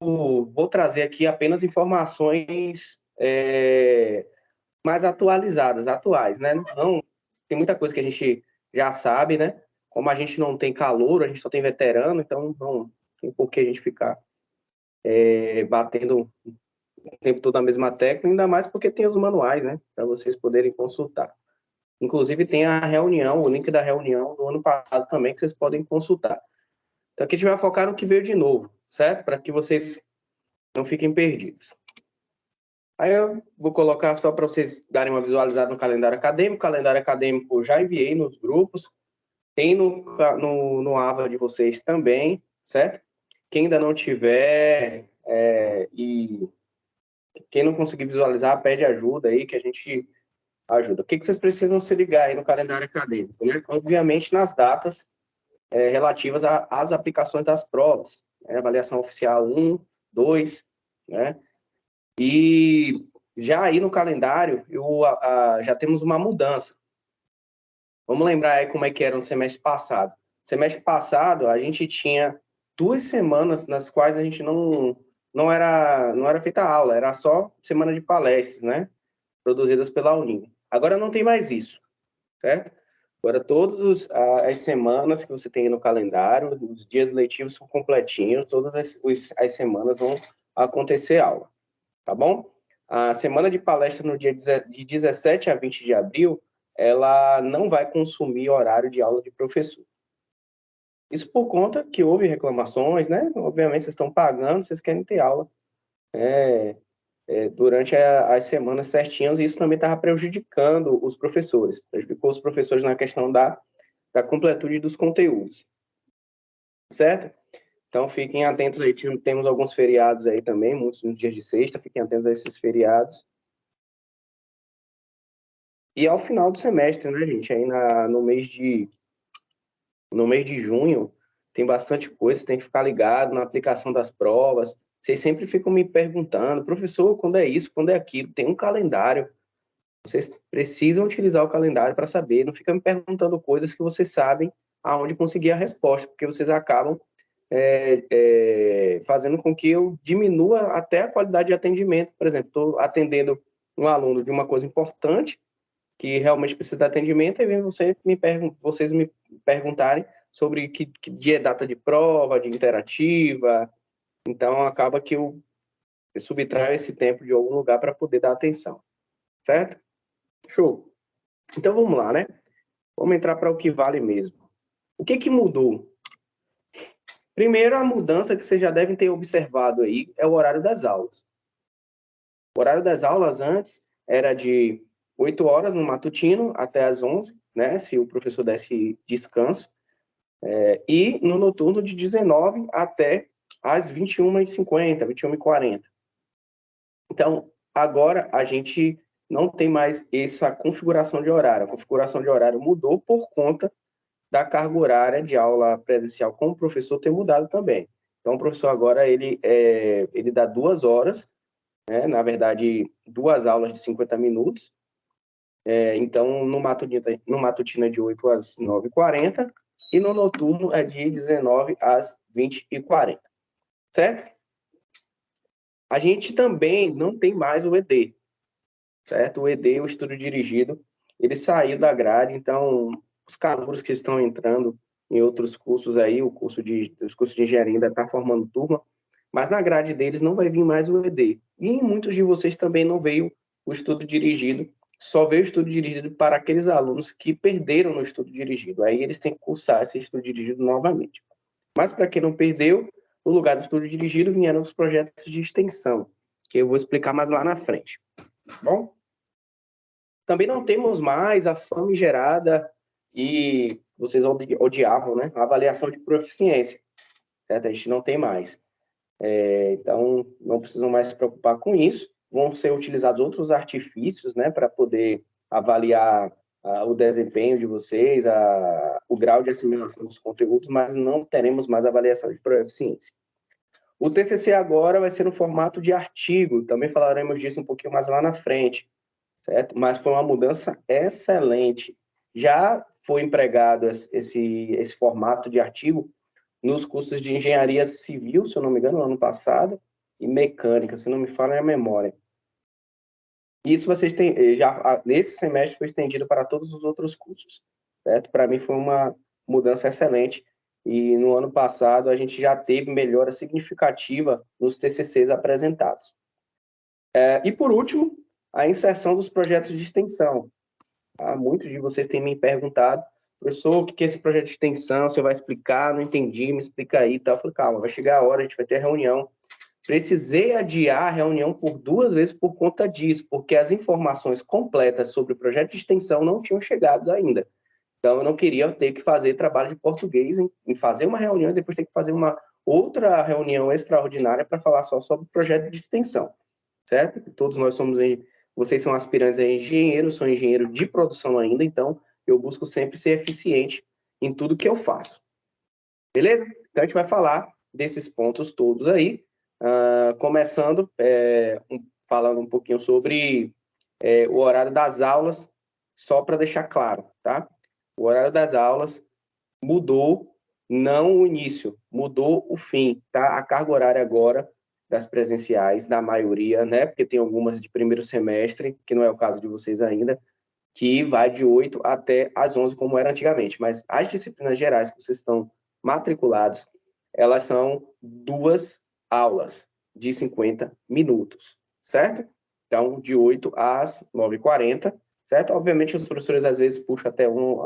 vou trazer aqui apenas informações mais atuais, né? Não, tem muita coisa que a gente já sabe, né? Como a gente não tem calouro, a gente só tem veterano, então não tem por que a gente ficar batendo o tempo todo a mesma tecla, ainda mais porque tem os manuais, né? Para vocês poderem consultar. Inclusive tem a reunião, o link da reunião do ano passado também, que vocês podem consultar. Então aqui a gente vai focar no que veio de novo, certo? Para que vocês não fiquem perdidos. Aí eu vou colocar só para vocês darem uma visualizada no calendário acadêmico. O calendário acadêmico eu já enviei nos grupos, tem no AVA de vocês também, certo? Quem ainda não tiver e quem não conseguir visualizar, pede ajuda aí que a gente ajuda. O que vocês precisam se ligar aí no calendário acadêmico, né? Obviamente nas datas relativas às aplicações das provas, né? Avaliação oficial 1, 2, né? E já aí no calendário, já temos uma mudança. Vamos lembrar aí como é que era no semestre passado. Semestre passado, a gente tinha 2 semanas nas quais a gente não era feita aula, era só semana de palestras, né? Produzidas pela Uningo. Agora não tem mais isso, certo? Agora todas as semanas que você tem no calendário, os dias letivos são completinhos, todas as semanas vão acontecer aula, tá bom? A semana de palestra no dia de 17 a 20 de abril, ela não vai consumir horário de aula de professor. Isso por conta que houve reclamações, né? Obviamente vocês estão pagando, vocês querem ter aula durante as semanas certinhas, e isso também estava prejudicando os professores, prejudicou os professores na questão da completude dos conteúdos, certo? Então fiquem atentos aí, temos alguns feriados aí também, muitos nos dias de sexta, fiquem atentos a esses feriados. E ao final do semestre, né, gente? Aí no mês de junho tem bastante coisa, você tem que ficar ligado na aplicação das provas. Vocês sempre ficam me perguntando, professor, quando é isso, quando é aquilo? Tem um calendário. Vocês precisam utilizar o calendário para saber, não fica me perguntando coisas que vocês sabem aonde conseguir a resposta, porque vocês acabam fazendo com que eu diminua até a qualidade de atendimento. Por exemplo, estou atendendo um aluno de uma coisa importante, que realmente precisa de atendimento, e vem vocês me perguntarem sobre que dia é data de prova, de interativa, então acaba que eu subtraio esse tempo de algum lugar para poder dar atenção, certo? Show. Então vamos lá, né? Vamos entrar para o que vale mesmo. O que mudou? Primeiro, a mudança que vocês já devem ter observado aí é o horário das aulas. O horário das aulas antes era de 8 horas no matutino até as 11, né, se o professor desse descanso, e no noturno de 19 até as 21h50, 21h40. Então, agora a gente não tem mais essa configuração de horário. A configuração de horário mudou por conta da carga horária de aula presencial com o professor ter mudado também. Então, o professor agora, ele dá 2 horas, né? Na verdade, 2 aulas de 50 minutos. Então, no matutino é de 8 às 9h40 e no noturno é de 19 às 20h40, certo? A gente também não tem mais o ED, certo? O ED, o estudo dirigido, ele saiu da grade, então os calouros que estão entrando em outros cursos aí, os cursos de engenharia ainda está formando turma, mas na grade deles não vai vir mais o ED. E em muitos de vocês também não veio o estudo dirigido, só veio o estudo dirigido para aqueles alunos que perderam no estudo dirigido. Aí eles têm que cursar esse estudo dirigido novamente. Mas para quem não perdeu, no lugar do estudo dirigido vieram os projetos de extensão, que eu vou explicar mais lá na frente. Bom? Também não temos mais a famigerada e vocês odiavam, né? A avaliação de proficiência, certo? A gente não tem mais. Então, não precisam mais se preocupar com isso. Vão ser utilizados outros artifícios, né, para poder avaliar o desempenho de vocês, o grau de assimilação dos conteúdos, mas não teremos mais avaliação de proficiência. O TCC agora vai ser no formato de artigo, também falaremos disso um pouquinho mais lá na frente, certo? Mas foi uma mudança excelente. Já foi empregado esse formato de artigo nos cursos de engenharia civil, se eu não me engano, no ano passado, e mecânica, se não me falha a memória. Isso vocês têm, já nesse semestre foi estendido para todos os outros cursos, certo? Para mim foi uma mudança excelente e no ano passado a gente já teve melhora significativa nos TCCs apresentados. E por último, a inserção dos projetos de extensão. Muitos de vocês têm me perguntado, professor, o que é esse projeto de extensão? Você vai explicar? Não entendi, me explica aí. Tá? Eu falei, calma, vai chegar a hora, a gente vai ter reunião. Precisei adiar a reunião por 2 vezes por conta disso, porque as informações completas sobre o projeto de extensão não tinham chegado ainda. Então, eu não queria ter que fazer trabalho de português em fazer uma reunião e depois ter que fazer uma outra reunião extraordinária para falar só sobre o projeto de extensão, certo? Todos nós somos, vocês são aspirantes a engenheiros, sou engenheiro de produção ainda, então eu busco sempre ser eficiente em tudo que eu faço. Beleza? Então, a gente vai falar desses pontos todos aí, começando falando um pouquinho sobre o horário das aulas, só para deixar claro, tá? O horário das aulas mudou, não o início, mudou o fim, tá? A carga horária agora das presenciais, da maioria, né? Porque tem algumas de primeiro semestre, que não é o caso de vocês ainda, que vai de 8 até às 11, como era antigamente. Mas as disciplinas gerais que vocês estão matriculados, elas são 2 aulas de 50 minutos, certo? Então, de 8 às 9h40, certo? Obviamente, os professores às vezes puxam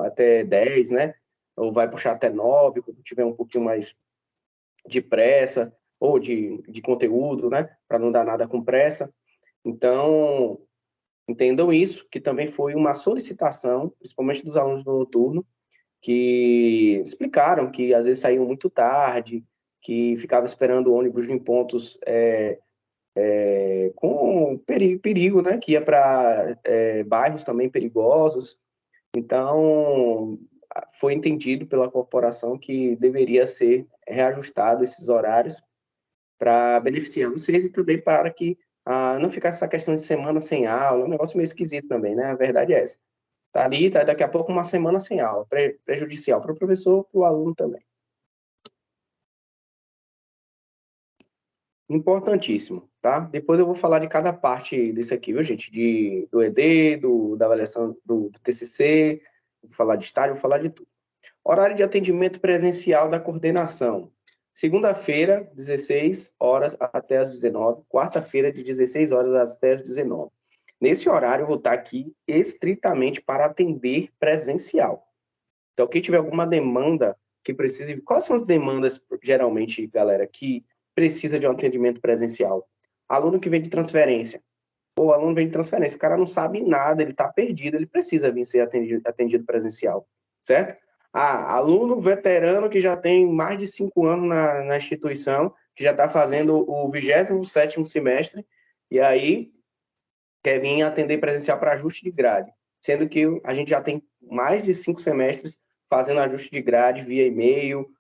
até 10, né? Ou vai puxar até 9, quando tiver um pouquinho mais de pressa, ou de conteúdo, né? Para não dar nada com pressa. Então, entendam isso, que também foi uma solicitação, principalmente dos alunos do noturno, que explicaram que às vezes saíam muito tarde, que ficavam esperando ônibus em pontos com perigo, né? Que ia para bairros também perigosos. Então, foi entendido pela corporação que deveria ser reajustado esses horários para beneficiar vocês e também para que não ficasse essa questão de semana sem aula, um negócio meio esquisito também, né? A verdade é essa. Tá ali, tá daqui a pouco uma semana sem aula, prejudicial para o professor, para o aluno também. Importantíssimo, tá? Depois eu vou falar de cada parte desse aqui, viu, gente? Do ED, da avaliação do TCC, vou falar de estágio, vou falar de tudo. Horário de atendimento presencial da coordenação. Segunda-feira, 16 horas até as 19. Quarta-feira, de 16 horas até as 19. Nesse horário, eu vou estar aqui estritamente para atender presencial. Então, quem tiver alguma demanda que precise... Quais são as demandas, geralmente, galera, que precisa de um atendimento presencial? Aluno que vem de transferência. O aluno vem de transferência, o cara não sabe nada, ele está perdido, ele precisa vir ser atendido presencial, certo? Aluno veterano que já tem mais de 5 anos na instituição, que já está fazendo o 27º semestre, e aí quer vir atender presencial para ajuste de grade, sendo que a gente já tem mais de 5 semestres fazendo ajuste de grade via e-mail,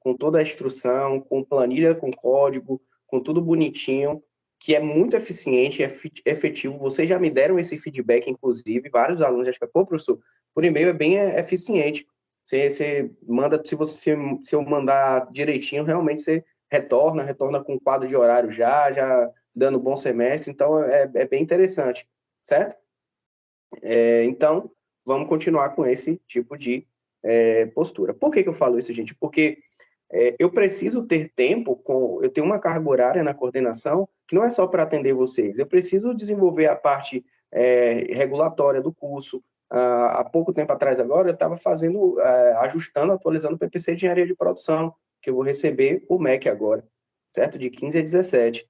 com toda a instrução, com planilha, com código, com tudo bonitinho, que é muito eficiente, efetivo. Vocês já me deram esse feedback, inclusive, vários alunos já ficam, pô, professor, por e-mail é bem eficiente. Você manda, se eu mandar direitinho, realmente você retorna com quadro de horário já dando bom semestre, então é bem interessante, certo? Então, vamos continuar com esse tipo de postura. Por que eu falo isso, gente? Porque eu preciso ter tempo, eu tenho uma carga horária na coordenação que não é só para atender vocês, eu preciso desenvolver a parte regulatória do curso. Há pouco tempo atrás agora, eu estava fazendo, ajustando, atualizando o PPC de engenharia de produção, que eu vou receber o MEC agora, certo? De 15 a 17.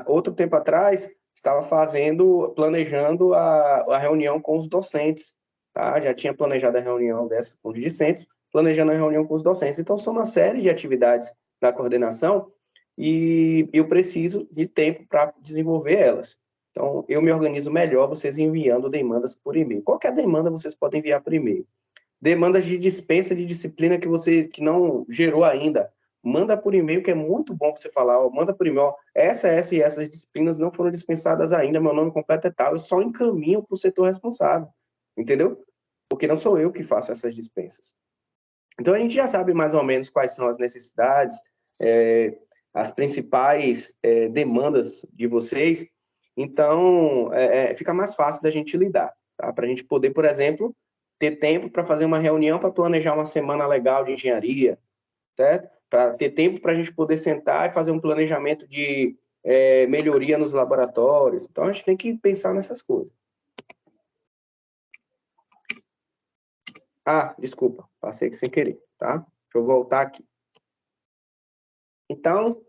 Outro tempo atrás, estava planejando a reunião com os docentes, tá? Já tinha planejado a reunião dessa com os discentes, planejando a reunião com os docentes. Então, são uma série de atividades da coordenação e eu preciso de tempo para desenvolver elas. Então, eu me organizo melhor vocês enviando demandas por e-mail. Qualquer demanda vocês podem enviar por e-mail. Demandas de dispensa de disciplina que não gerou ainda, manda por e-mail, que é muito bom você falar, ó, manda por e-mail, ó, essa e essas disciplinas não foram dispensadas ainda, meu nome completo é tal, eu só encaminho para o setor responsável, entendeu? Porque não sou eu que faço essas dispensas. Então, a gente já sabe mais ou menos quais são as necessidades, as principais demandas de vocês. Então, fica mais fácil da gente lidar, tá? Para a gente poder, por exemplo, ter tempo para fazer uma reunião para planejar uma semana legal de engenharia, certo? Para ter tempo para a gente poder sentar e fazer um planejamento de melhoria nos laboratórios. Então, a gente tem que pensar nessas coisas. Ah, desculpa, passei aqui sem querer, tá? Deixa eu voltar aqui. Então,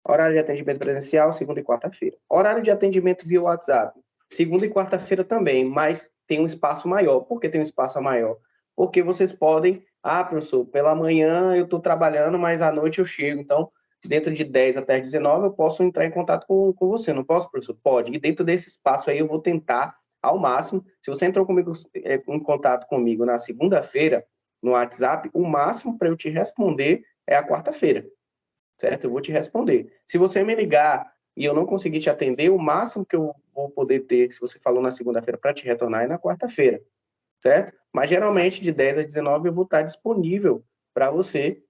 horário de atendimento presencial, segunda e quarta-feira. Horário de atendimento via WhatsApp, segunda e quarta-feira também, mas tem um espaço maior. Por que tem um espaço maior? Porque vocês podem, professor, pela manhã eu estou trabalhando, mas à noite eu chego. Então, dentro de 10 até as 19, eu posso entrar em contato com você. Não posso, professor? Pode. E dentro desse espaço aí eu vou tentar, ao máximo, se você entrou comigo, em contato comigo na segunda-feira, no WhatsApp, o máximo para eu te responder é a quarta-feira, certo? Eu vou te responder. Se você me ligar e eu não conseguir te atender, o máximo que eu vou poder ter, se você falou na segunda-feira, para te retornar, é na quarta-feira, certo? Mas geralmente de 10 a 19 eu vou estar disponível para você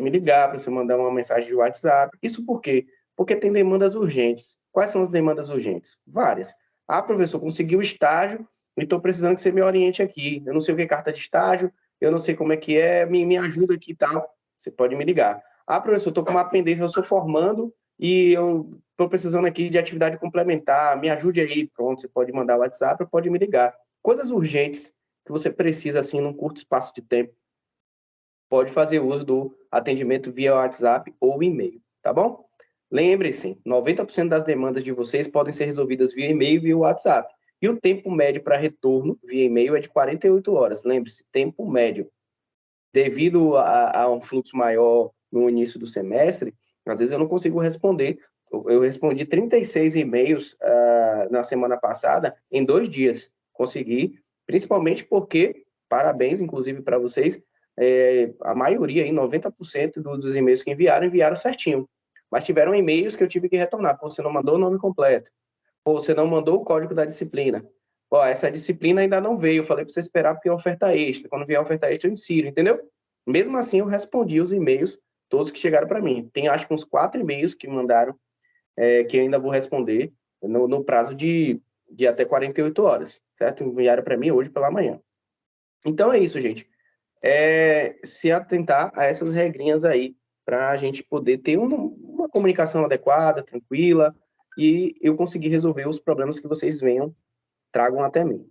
me ligar, para você mandar uma mensagem de WhatsApp. Isso por quê? Porque tem demandas urgentes. Quais são as demandas urgentes? Várias. Ah, professor, consegui o estágio e estou precisando que você me oriente aqui. Eu não sei o que é carta de estágio, eu não sei como é que é, me ajuda aqui e tal. Você pode me ligar. Ah, professor, estou com uma pendência, eu sou formando e eu estou precisando aqui de atividade complementar, me ajude aí. Pronto, você pode mandar o WhatsApp ou pode me ligar. Coisas urgentes que você precisa, assim, num curto espaço de tempo, pode fazer uso do atendimento via WhatsApp ou e-mail, tá bom? Lembre-se, 90% das demandas de vocês podem ser resolvidas via e-mail e via WhatsApp. E o tempo médio para retorno via e-mail é de 48 horas. Lembre-se, tempo médio. Devido a um fluxo maior no início do semestre, às vezes eu não consigo responder. Eu respondi 36 e-mails na semana passada em 2 dias. Consegui, principalmente porque, parabéns, inclusive, para vocês, a maioria, aí, 90% dos e-mails que enviaram certinho. Mas tiveram e-mails que eu tive que retornar. Pô, você não mandou o nome completo. Pô, você não mandou o código da disciplina. Ó, essa disciplina ainda não veio. Eu falei para você esperar porque é oferta extra. Quando vier a oferta extra, eu insiro, entendeu? Mesmo assim, eu respondi os e-mails, todos que chegaram para mim. Tem, acho que uns 4 e-mails que mandaram, que eu ainda vou responder no prazo de até 48 horas, certo? Enviaram para mim hoje pela manhã. Então é isso, gente. Se atentar a essas regrinhas aí, para a gente poder ter uma comunicação adequada, tranquila, e eu conseguir resolver os problemas que vocês venham, tragam até mim.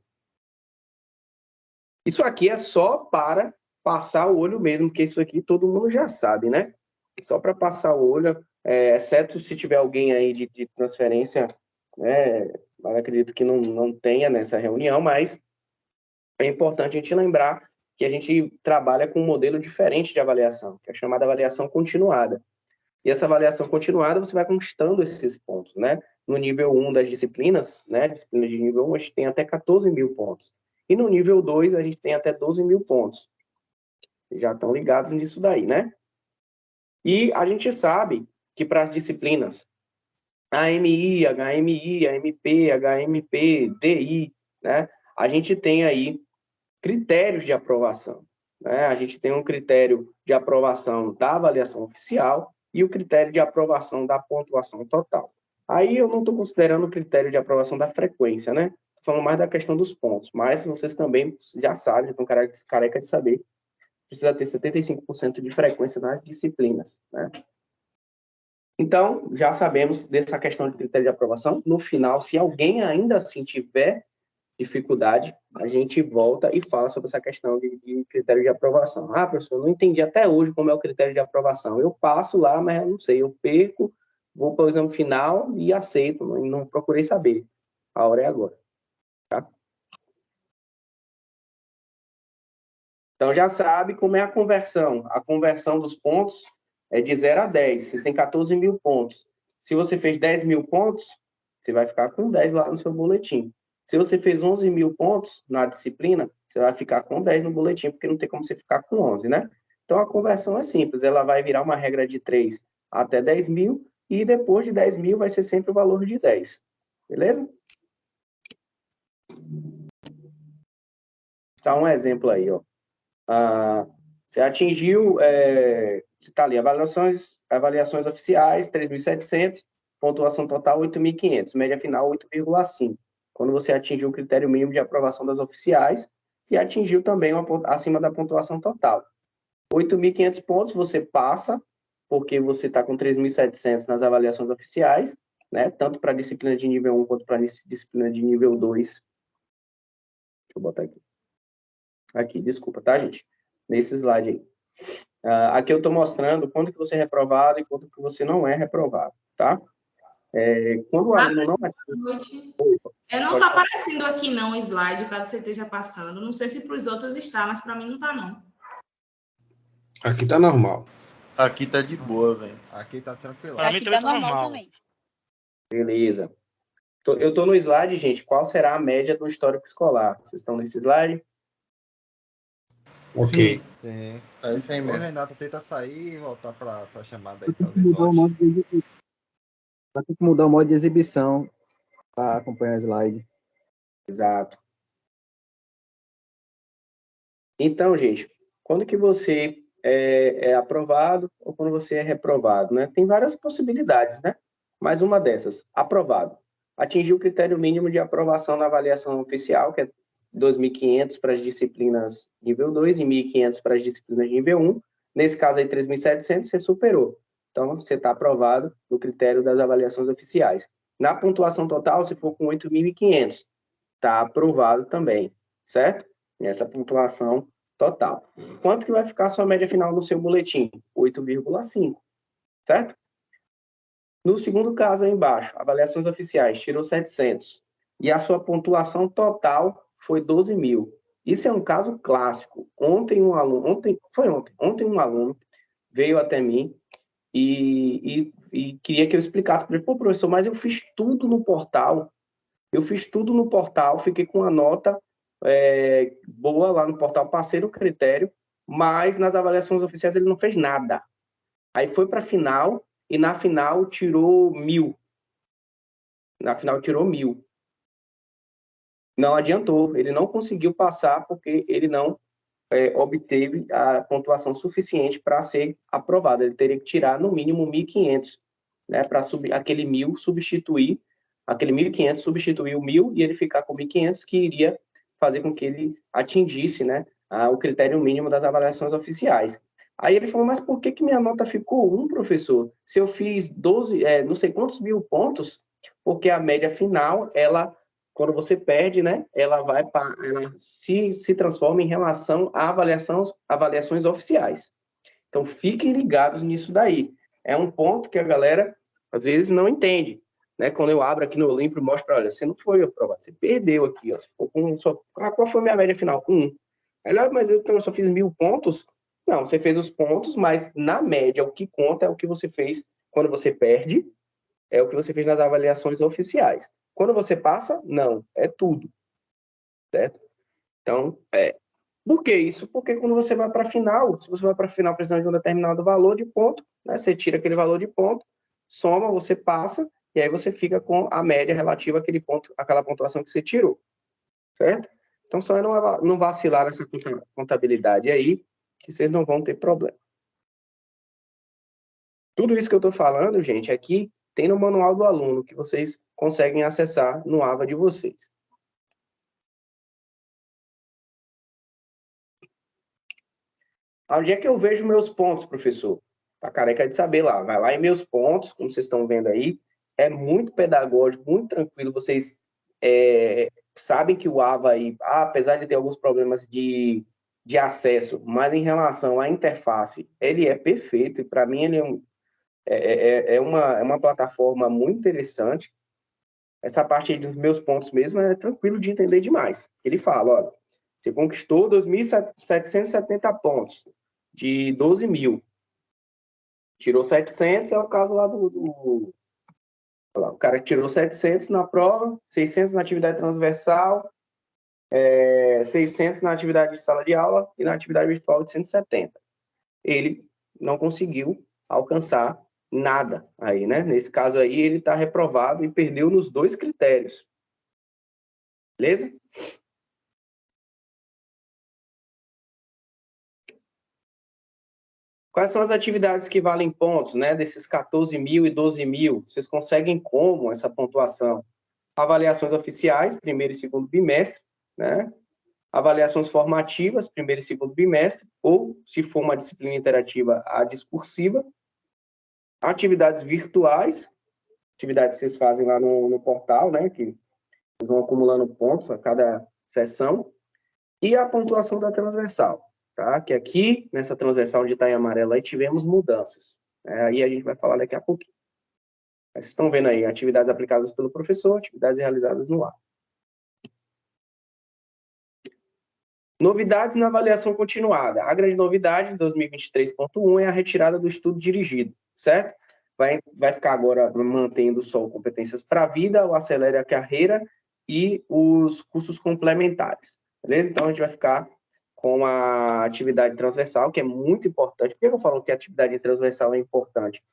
Isso aqui é só para passar o olho mesmo, porque isso aqui todo mundo já sabe, né? Só para passar o olho, exceto se tiver alguém aí de transferência, né? Mas acredito que não tenha nessa reunião, mas é importante a gente lembrar que a gente trabalha com um modelo diferente de avaliação, que é chamada avaliação continuada. E essa avaliação continuada, você vai conquistando esses pontos, né? No nível 1 das disciplinas, né? Disciplina de nível 1, a gente tem até 14 mil pontos. E no nível 2, a gente tem até 12 mil pontos. Vocês já estão ligados nisso daí, né? E a gente sabe que para as disciplinas AMI, HMI, AMP, HMP, DI, né? A gente tem aí critérios de aprovação, né? A gente tem um critério de aprovação da avaliação oficial e o critério de aprovação da pontuação total. Aí eu não estou considerando o critério de aprovação da frequência, né? Estou falando mais da questão dos pontos, mas vocês também já sabem, estão careca de saber, precisa ter 75% de frequência nas disciplinas, né? Então, já sabemos dessa questão de critério de aprovação. No final, se alguém ainda assim tiver dificuldade, a gente volta e fala sobre essa questão de critério de aprovação. Ah, professor, eu não entendi até hoje como é o critério de aprovação. Eu passo lá, mas eu não sei, eu perco, vou para o exame final e aceito, não procurei saber. A hora é agora. Tá? Então, já sabe como é a conversão. A conversão dos pontos é de 0 a 10. Você tem 14 mil pontos. Se você fez 10 mil pontos, você vai ficar com 10 lá no seu boletim. Se você fez 11 mil pontos na disciplina, você vai ficar com 10 no boletim, porque não tem como você ficar com 11, né? Então, a conversão é simples. Ela vai virar uma regra de 3 até 10 mil, e depois de 10 mil vai ser sempre o valor de 10. Beleza? Tá um exemplo aí, ó. Você atingiu, você está ali, avaliações oficiais, 3.700, pontuação total, 8.500, média final, 8,5. Quando você atingiu o critério mínimo de aprovação das oficiais e atingiu também acima da pontuação total. 8.500 pontos você passa, porque você está com 3.700 nas avaliações oficiais, né? Tanto para a disciplina de nível 1 quanto para a disciplina de nível 2. Deixa eu botar aqui. Aqui, desculpa, tá, gente? Nesse slide aí. Aqui eu estou mostrando quando que você é reprovado e quando que você não é reprovado, tá? Quando o aluno não... Não está aparecendo aqui, não, o slide, caso você esteja passando. Não sei se para os outros está, mas para mim não está, não. Aqui tá normal. Aqui tá de boa, velho. Aqui tá tranquilo. Pra mim também tá normal. Também. Beleza. Eu estou no slide, gente. Qual será a média do histórico escolar? Vocês estão nesse slide? Ok. Sim. É isso aí Ô, mesmo. Renato, tenta sair e voltar para a chamada aí, talvez volte. Vai ter que mudar o modo de exibição para acompanhar o slide. Exato. Então, gente, quando que você é aprovado ou quando você é reprovado, né? Tem várias possibilidades, né? Mas uma dessas, aprovado. Atingiu o critério mínimo de aprovação na avaliação oficial, que é 2.500 para as disciplinas nível 2 e 1.500 para as disciplinas nível 1. Nesse caso aí, 3.700, você superou. Então, você está aprovado no critério das avaliações oficiais. Na pontuação total, se for com 8.500, está aprovado também, certo? Nessa pontuação total. Quanto que vai ficar a sua média final no seu boletim? 8,5, certo? No segundo caso aí embaixo, avaliações oficiais, tirou 700. E a sua pontuação total foi 12.000. Isso é um caso clássico. Ontem um aluno veio até mim e queria que eu explicasse para ele, pô, professor, mas eu fiz tudo no portal, fiquei com uma nota boa lá no portal, passei no critério, mas nas avaliações oficiais ele não fez nada. Aí foi para a final, e na final tirou 1.000. Não adiantou, ele não conseguiu passar porque ele não obteve a pontuação suficiente para ser aprovado. Ele teria que tirar no mínimo 1.500, né, para aquele 1.000 substituir, aquele 1.500 substituir o 1.000 e ele ficar com 1.500, que iria fazer com que ele atingisse, né, o critério mínimo das avaliações oficiais. Aí ele falou, mas por que minha nota ficou 1, professor? Se eu fiz 12, não sei quantos mil pontos, porque a média final, quando você perde, né, ela se transforma em relação a avaliações oficiais. Então, fiquem ligados nisso daí. É um ponto que a galera, às vezes, não entende. Né? Quando eu abro aqui no Olímpio e mostro para olha, você não foi aprovado, você perdeu aqui. Ó, qual foi a minha média final? 1. Mas eu só fiz 1.000 pontos? Não, você fez os pontos, mas na média o que conta é o que você fez quando você perde, é o que você fez nas avaliações oficiais. Quando você passa, não, é tudo. Certo? Então, por que isso? Porque quando você vai para a final, se você vai para a final precisando de um determinado valor de ponto, né, você tira aquele valor de ponto, soma, você passa, e aí você fica com a média relativa àquele ponto, àquela pontuação que você tirou. Certo? Então, só não vacilar nessa contabilidade aí, que vocês não vão ter problema. Tudo isso que eu estou falando, gente, aqui tem no manual do aluno, que vocês conseguem acessar no AVA de vocês. Onde é que eu vejo meus pontos, professor? Tá careca de saber lá. Vai lá em meus pontos, como vocês estão vendo aí. É muito pedagógico, muito tranquilo. Vocês sabem que o AVA aí, apesar de ter alguns problemas de acesso, mas em relação à interface, ele é perfeito. E para mim ele é uma plataforma muito interessante. Essa parte aí dos meus pontos mesmo é tranquilo de entender demais. Ele fala, olha, você conquistou 2.770 pontos de 12.000. Tirou 700, é o caso lá o cara tirou 700 na prova, 600 na atividade transversal, 600 na atividade de sala de aula e na atividade virtual de 170. Ele não conseguiu alcançar nada aí, né? Nesse caso aí, ele está reprovado e perdeu nos 2 critérios. Beleza? Quais são as atividades que valem pontos, né? Desses 14.000 e 12.000, vocês conseguem como essa pontuação? Avaliações oficiais, primeiro e segundo bimestre, né? Avaliações formativas, primeiro e segundo bimestre, ou, se for uma disciplina interativa, a discursiva. Atividades virtuais, atividades que vocês fazem lá no portal, né? Que vocês vão acumulando pontos a cada sessão. E a pontuação da transversal. Tá? Que aqui, nessa transversal onde está em amarelo, aí tivemos mudanças. Aí a gente vai falar daqui a pouquinho. Vocês estão vendo aí, atividades aplicadas pelo professor, atividades realizadas no ar. Novidades na avaliação continuada. A grande novidade de 2023.1 é a retirada do estudo dirigido, certo? Vai ficar agora mantendo só o competências para a vida, o acelere a carreira e os cursos complementares. Beleza? Então, a gente vai ficar com a atividade transversal, que é muito importante. Por que eu falo que a atividade transversal é importante?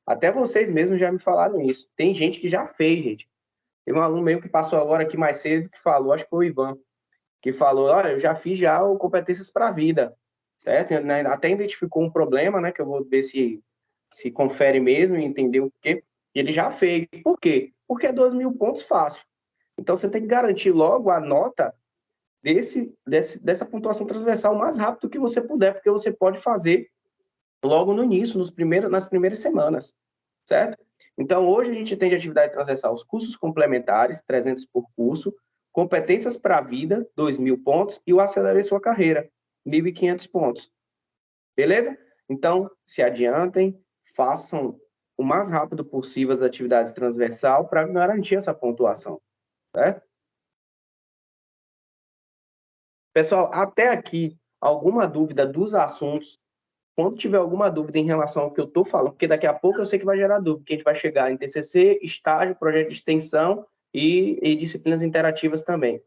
Até vocês mesmos já me falaram isso. Tem gente que já fez, gente. Teve um aluno meu que passou agora aqui mais cedo, que falou, acho que foi o Ivan, que falou, olha, eu já fiz já o competências para a vida, certo? Até identificou um problema, né, que eu vou ver se confere mesmo e entender o porquê. E ele já fez. Por quê? Porque é 2.000 pontos fácil. Então, você tem que garantir logo a nota dessa pontuação transversal o mais rápido que você puder, porque você pode fazer logo no início, nas primeiras semanas, certo? Então, hoje a gente tem de atividade transversal os cursos complementares, 300 por curso, competências para a vida, 2.000 pontos, e o acelere sua carreira, 1.500 pontos. Beleza? Então, se adiantem, façam o mais rápido possível as atividades transversal para garantir essa pontuação, certo? Pessoal, até aqui, alguma dúvida dos assuntos? Quando tiver alguma dúvida em relação ao que eu estou falando, porque daqui a pouco eu sei que vai gerar dúvida, que a gente vai chegar em TCC, estágio, projeto de extensão e disciplinas interativas também.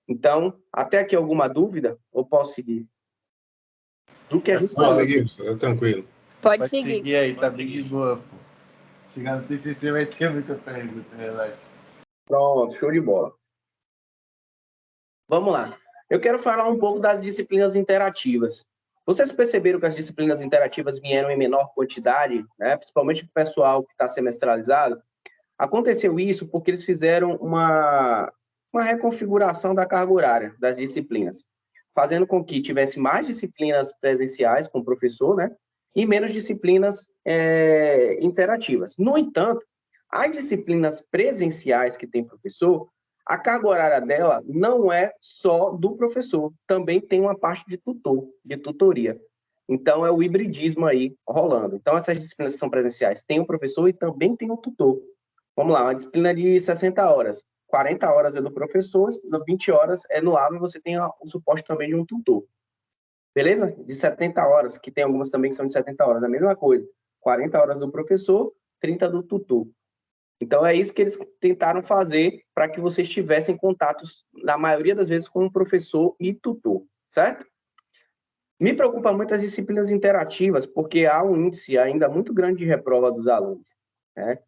Então, até aqui alguma dúvida? Ou posso seguir? Do que a gente Pode seguir, tranquilo. Pode seguir aí, tá bem de boa, pô. Chegar no TCC vai ter muita pergunta, relaxa. Pronto, show de bola. Vamos lá. Eu quero falar um pouco das disciplinas interativas. Vocês perceberam que as disciplinas interativas vieram em menor quantidade, né? Principalmente para o pessoal que está semestralizado? Aconteceu isso porque eles fizeram uma reconfiguração da carga horária das disciplinas, fazendo com que tivesse mais disciplinas presenciais com o professor, né? E menos disciplinas interativas. No entanto, as disciplinas presenciais que tem professor, a carga horária dela não é só do professor, também tem uma parte de tutor, de tutoria. Então, é o hibridismo aí rolando. Então, essas disciplinas que são presenciais têm o professor e também tem o tutor. Vamos lá, uma disciplina de 60 horas. 40 horas é do professor, 20 horas é no aula e você tem o suporte também de um tutor. Beleza? De 70 horas, que tem algumas também que são de 70 horas, a mesma coisa. 40 horas do professor, 30 do tutor. Então, é isso que eles tentaram fazer para que vocês tivessem contatos, na maioria das vezes, com o professor e tutor, certo? Me preocupa muito as disciplinas interativas, porque há um índice ainda muito grande de reprova dos alunos, né?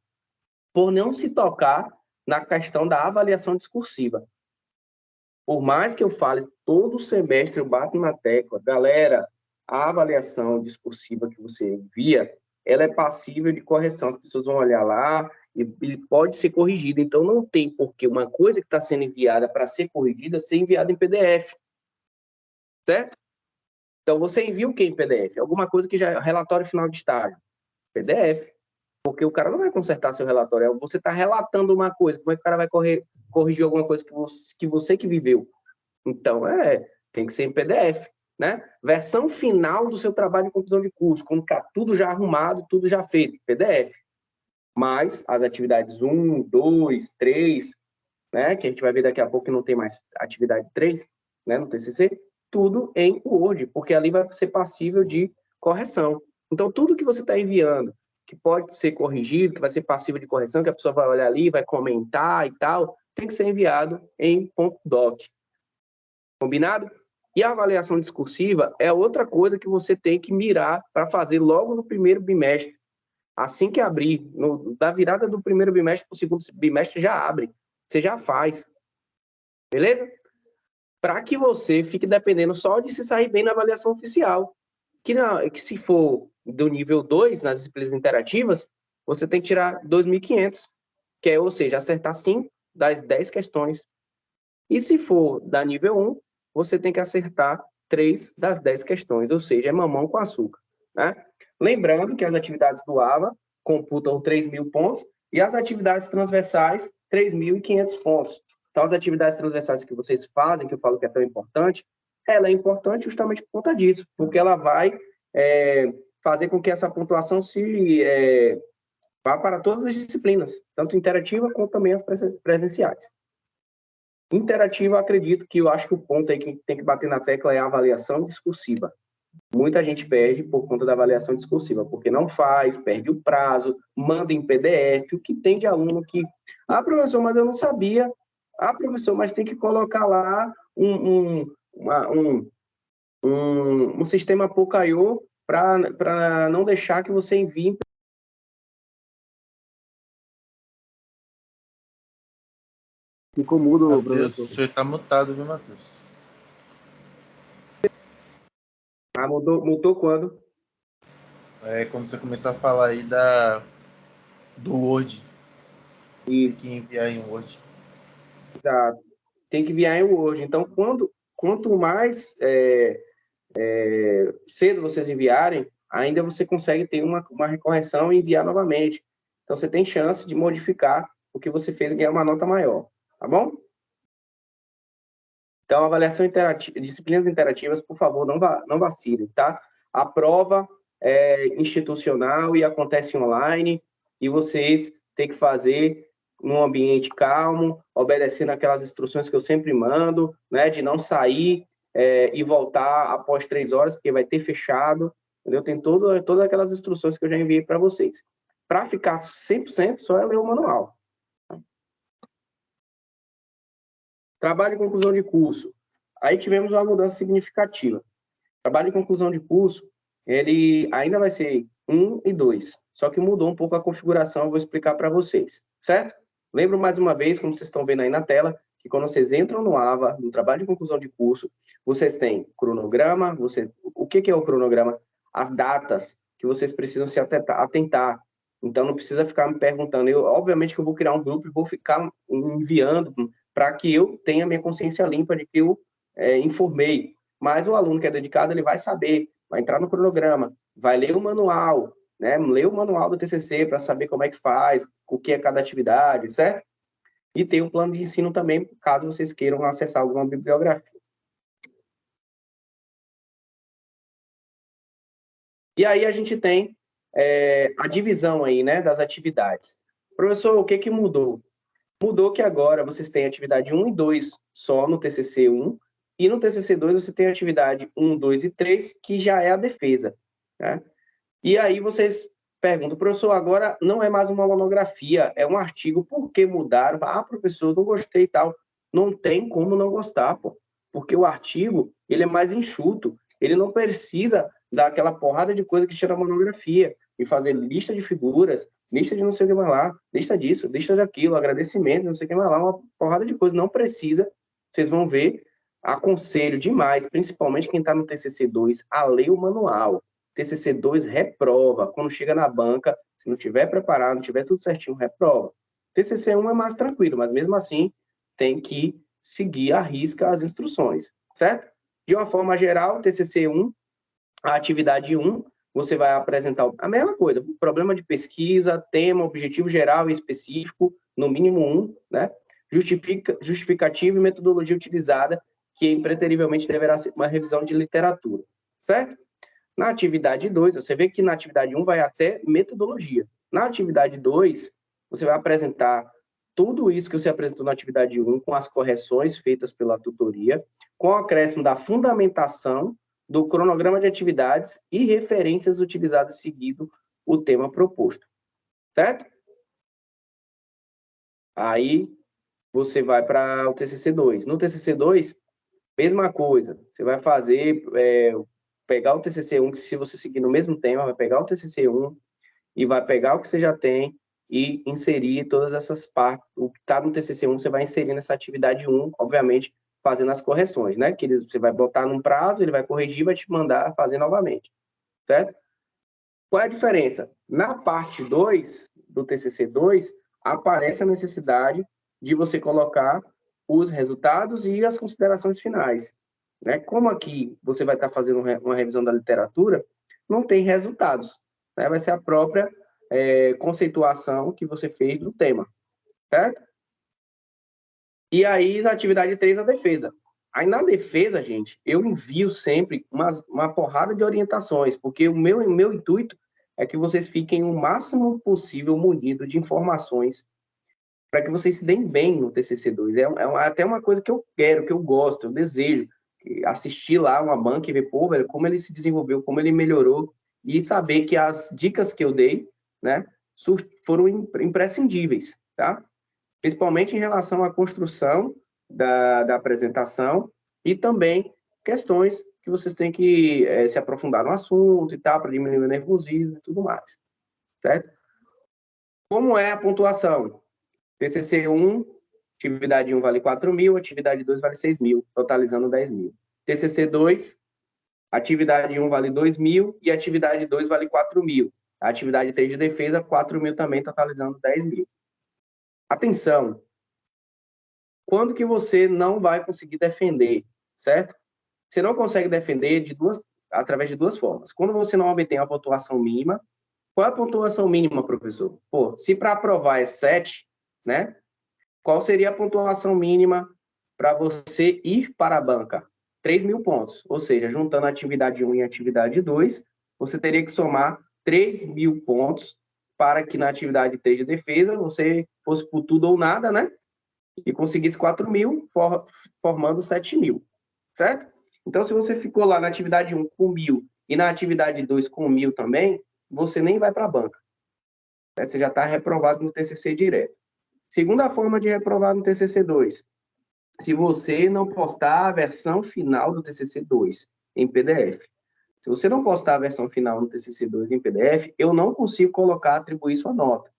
Por não se tocar na questão da avaliação discursiva. Por mais que eu fale todo semestre, eu bato na tecla, galera, a avaliação discursiva que você envia, ela é passível de correção, as pessoas vão olhar lá e pode ser corrigida. Então, não tem por que uma coisa que está sendo enviada para ser corrigida ser enviada em PDF, certo? Então, você envia o que em PDF? Alguma coisa que já é relatório final de estágio, PDF. Porque o cara não vai consertar seu relatório. Você está relatando uma coisa, como é que o cara vai corrigir alguma coisa que você viveu? Então, tem que ser em PDF, né? Versão final do seu trabalho de conclusão de curso, quando está tudo já arrumado, tudo já feito, PDF. Mas as atividades 1, 2, 3, né? Que a gente vai ver daqui a pouco que não tem mais atividade 3, né? No TCC, tudo em Word, porque ali vai ser passível de correção. Então, tudo que você está enviando, que pode ser corrigido, que vai ser passível de correção, que a pessoa vai olhar ali, vai comentar e tal, tem que ser enviado em .doc. Combinado? E a avaliação discursiva é outra coisa que você tem que mirar para fazer logo no primeiro bimestre. Assim que abrir, da virada do primeiro bimestre para o segundo bimestre, já abre. Você já faz. Beleza? Para que você fique dependendo só de se sair bem na avaliação oficial. que se for do nível 2, nas disciplinas interativas, você tem que tirar 2.500, que é, ou seja, acertar 5 das 10 questões. E se for da nível 1, você tem que acertar 3 das 10 questões, ou seja, é mamão com açúcar, né? Lembrando que as atividades do AVA computam 3.000 pontos e as atividades transversais, 3.500 pontos. Então, as atividades transversais que vocês fazem, que eu falo que é tão importante, ela é importante justamente por conta disso, porque ela vai fazer com que essa pontuação vá para todas as disciplinas, tanto interativa quanto também as presenciais. Interativa, acredito que eu acho que o ponto aí que tem que bater na tecla é a avaliação discursiva. Muita gente perde por conta da avaliação discursiva, porque não faz, perde o prazo, manda em PDF, o que tem de aluno que... Ah, professor, mas eu não sabia. Ah, professor, mas tem que colocar lá um sistema Pocaiô para não deixar que você envie. Ficou mudo, Matheus, professor. você tá mutado, viu, Matheus? Ah, mudou quando? É quando você começar a falar aí do Word. Tem que enviar em Word. Exato. Tem que enviar em Word. Então, quanto mais cedo vocês enviarem, ainda você consegue ter uma recorreção e enviar novamente. Então, você tem chance de modificar o que você fez e ganhar uma nota maior. Tá bom? Então, avaliação interativa, disciplinas interativas, por favor, não vacilem, tá? A prova é institucional e acontece online, e vocês têm que fazer num ambiente calmo, obedecendo aquelas instruções que eu sempre mando, né? De não sair e voltar após 3 horas, porque vai ter fechado, entendeu? Tem todas aquelas instruções que eu já enviei para vocês. Para ficar 100%, só é ler o manual. Trabalho e conclusão de curso. Aí tivemos uma mudança significativa. Trabalho e conclusão de curso, ele ainda vai ser 1 e 2, só que mudou um pouco a configuração, eu vou explicar para vocês, certo? Lembro mais uma vez, como vocês estão vendo aí na tela, que quando vocês entram no AVA, no trabalho de conclusão de curso, vocês têm cronograma, o que é o cronograma? As datas que vocês precisam se atentar. Então, não precisa ficar me perguntando. Obviamente que eu vou criar um grupo e vou ficar enviando para que eu tenha minha consciência limpa de que eu informei. Mas o aluno que é dedicado, ele vai saber, vai entrar no cronograma, vai ler o manual, né? Ler o manual do TCC para saber como é que faz, o que é cada atividade, certo? E tem um plano de ensino também, caso vocês queiram acessar alguma bibliografia. E aí a gente tem a divisão aí, né, das atividades. Professor, o que mudou? Mudou que agora vocês têm atividade 1 e 2 só no TCC 1, e no TCC 2 você tem a atividade 1, 2 e 3, que já é a defesa, né? E aí vocês perguntam, professor, agora não é mais uma monografia, é um artigo, por que mudaram? Ah, professor, não gostei e tal. Não tem como não gostar, pô, porque o artigo, ele é mais enxuto, ele não precisa daquela porrada de coisa que tira a monografia, e fazer lista de figuras, lista de não sei o que mais lá, lista disso, lista daquilo, agradecimento, não sei o que mais lá, uma porrada de coisa, não precisa, vocês vão ver, aconselho demais, principalmente quem está no TCC2, a ler o manual. TCC2 reprova, quando chega na banca, se não tiver preparado, não tiver tudo certinho, reprova. TCC1 é mais tranquilo, mas mesmo assim tem que seguir à risca as instruções, certo? De uma forma geral, TCC1, a atividade 1, você vai apresentar a mesma coisa, problema de pesquisa, tema, objetivo geral e específico, no mínimo 1, né? Justificativa e metodologia utilizada, que impreterivelmente deverá ser uma revisão de literatura, certo? Na atividade 2, você vê que na atividade 1 vai até metodologia. Na atividade 2, você vai apresentar tudo isso que você apresentou na atividade 1, com as correções feitas pela tutoria, com o acréscimo da fundamentação do cronograma de atividades e referências utilizadas seguindo o tema proposto. Certo? Aí, você vai para o TCC2. No TCC2, mesma coisa. Você vai fazer, pegar o TCC1, que se você seguir no mesmo tema, vai pegar o TCC1 e vai pegar o que você já tem e inserir todas essas partes. O que está no TCC1, você vai inserir nessa atividade 1, obviamente, fazendo as correções, né? Que você vai botar num prazo, ele vai corrigir, vai te mandar fazer novamente. certo? Qual é a diferença? Na parte 2 do TCC2, aparece a necessidade de você colocar os resultados e as considerações finais, né? Como aqui você vai estar fazendo uma revisão da literatura, não tem resultados, né? Vai ser a própria conceituação que você fez do tema, certo? E aí, na atividade 3, a defesa. Aí, na defesa, gente, eu envio sempre uma porrada de orientações, porque o meu intuito é que vocês fiquem o máximo possível munidos de informações para que vocês se deem bem no TCC2. Até uma coisa que eu quero, que eu gosto, eu desejo assistir lá uma banca e ver, pô, velho, como ele se desenvolveu, como ele melhorou, e saber que as dicas que eu dei, né, foram imprescindíveis, tá? Principalmente em relação à construção da apresentação e também questões que vocês têm que se aprofundar no assunto e tal, para diminuir o nervosismo e tudo mais, certo? Como é a pontuação? TCC 1, atividade 1 vale 4.000, atividade 2 vale 6.000, totalizando 10.000. TCC 2, atividade 1 vale 2.000 e atividade 2 vale 4.000. A atividade 3 de defesa, 4.000 também, totalizando 10.000. Atenção! Quando que você não vai conseguir defender, certo? Você não consegue defender através de duas formas. Quando você não obtém a pontuação mínima, qual é a pontuação mínima, professor? Pô, se para aprovar é 7, né? Qual seria a pontuação mínima para você ir para a banca? 3.000 pontos. Ou seja, juntando a atividade 1 e a atividade 2, você teria que somar 3.000 pontos para que na atividade 3 de defesa você fosse por tudo ou nada, né? E conseguisse 4.000, formando 7.000, certo? Então, se você ficou lá na atividade 1 com 1.000 e na atividade 2 com 1.000 também, você nem vai para a banca. Você já está reprovado no TCC direto. Segunda forma de reprovar no TCC2, se você não postar a versão final do TCC2 em PDF. Se você não postar a versão final no TCC2 em PDF, eu não consigo atribuir sua nota,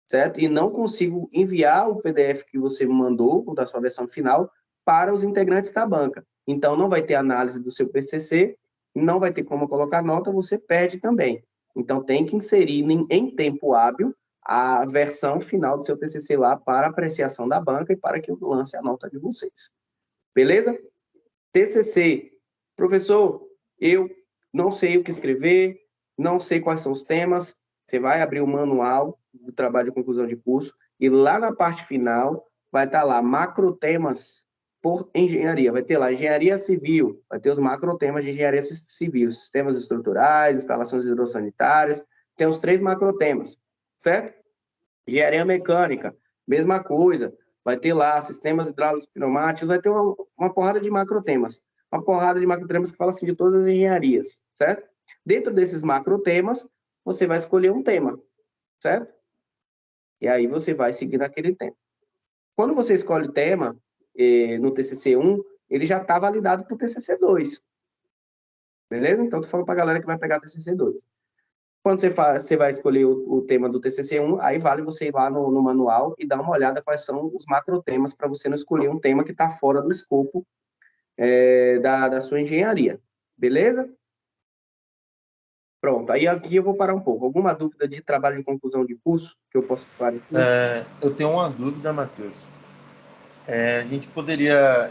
certo? E não consigo enviar o PDF que você mandou, da sua versão final, para os integrantes da banca. Então, não vai ter análise do seu TCC, não vai ter como colocar nota, você perde também. Então, tem que inserir em tempo hábil a versão final do seu TCC lá para apreciação da banca e para que eu lance a nota de vocês. Beleza? TCC. Professor, eu não sei o que escrever, não sei quais são os temas. Você vai abrir o manual do trabalho de conclusão de curso e lá na parte final vai estar lá macrotemas por engenharia. Vai ter lá engenharia civil, vai ter os macrotemas de engenharia civil, sistemas estruturais, instalações hidrossanitárias, tem os 3 macrotemas, certo? Engenharia mecânica, mesma coisa, vai ter lá sistemas hidráulicos pneumáticos, vai ter uma porrada de macrotemas. Uma porrada de macrotemas que fala assim de todas as engenharias, certo? Dentro desses macrotemas, você vai escolher um tema, certo? E aí você vai seguir naquele tema. Quando você escolhe o tema, no TCC1, ele já está validado para o TCC2. Beleza? Então, estou falando para a galera que vai pegar TCC2. Quando você vai escolher o tema do TCC1, aí vale você ir lá no manual e dar uma olhada quais são os macrotemas para você não escolher um tema que está fora do escopo da sua engenharia. Beleza? Pronto, aí aqui eu vou parar um pouco. Alguma dúvida de trabalho de conclusão de curso que eu possa esclarecer? Eu tenho uma dúvida, Matheus. A gente poderia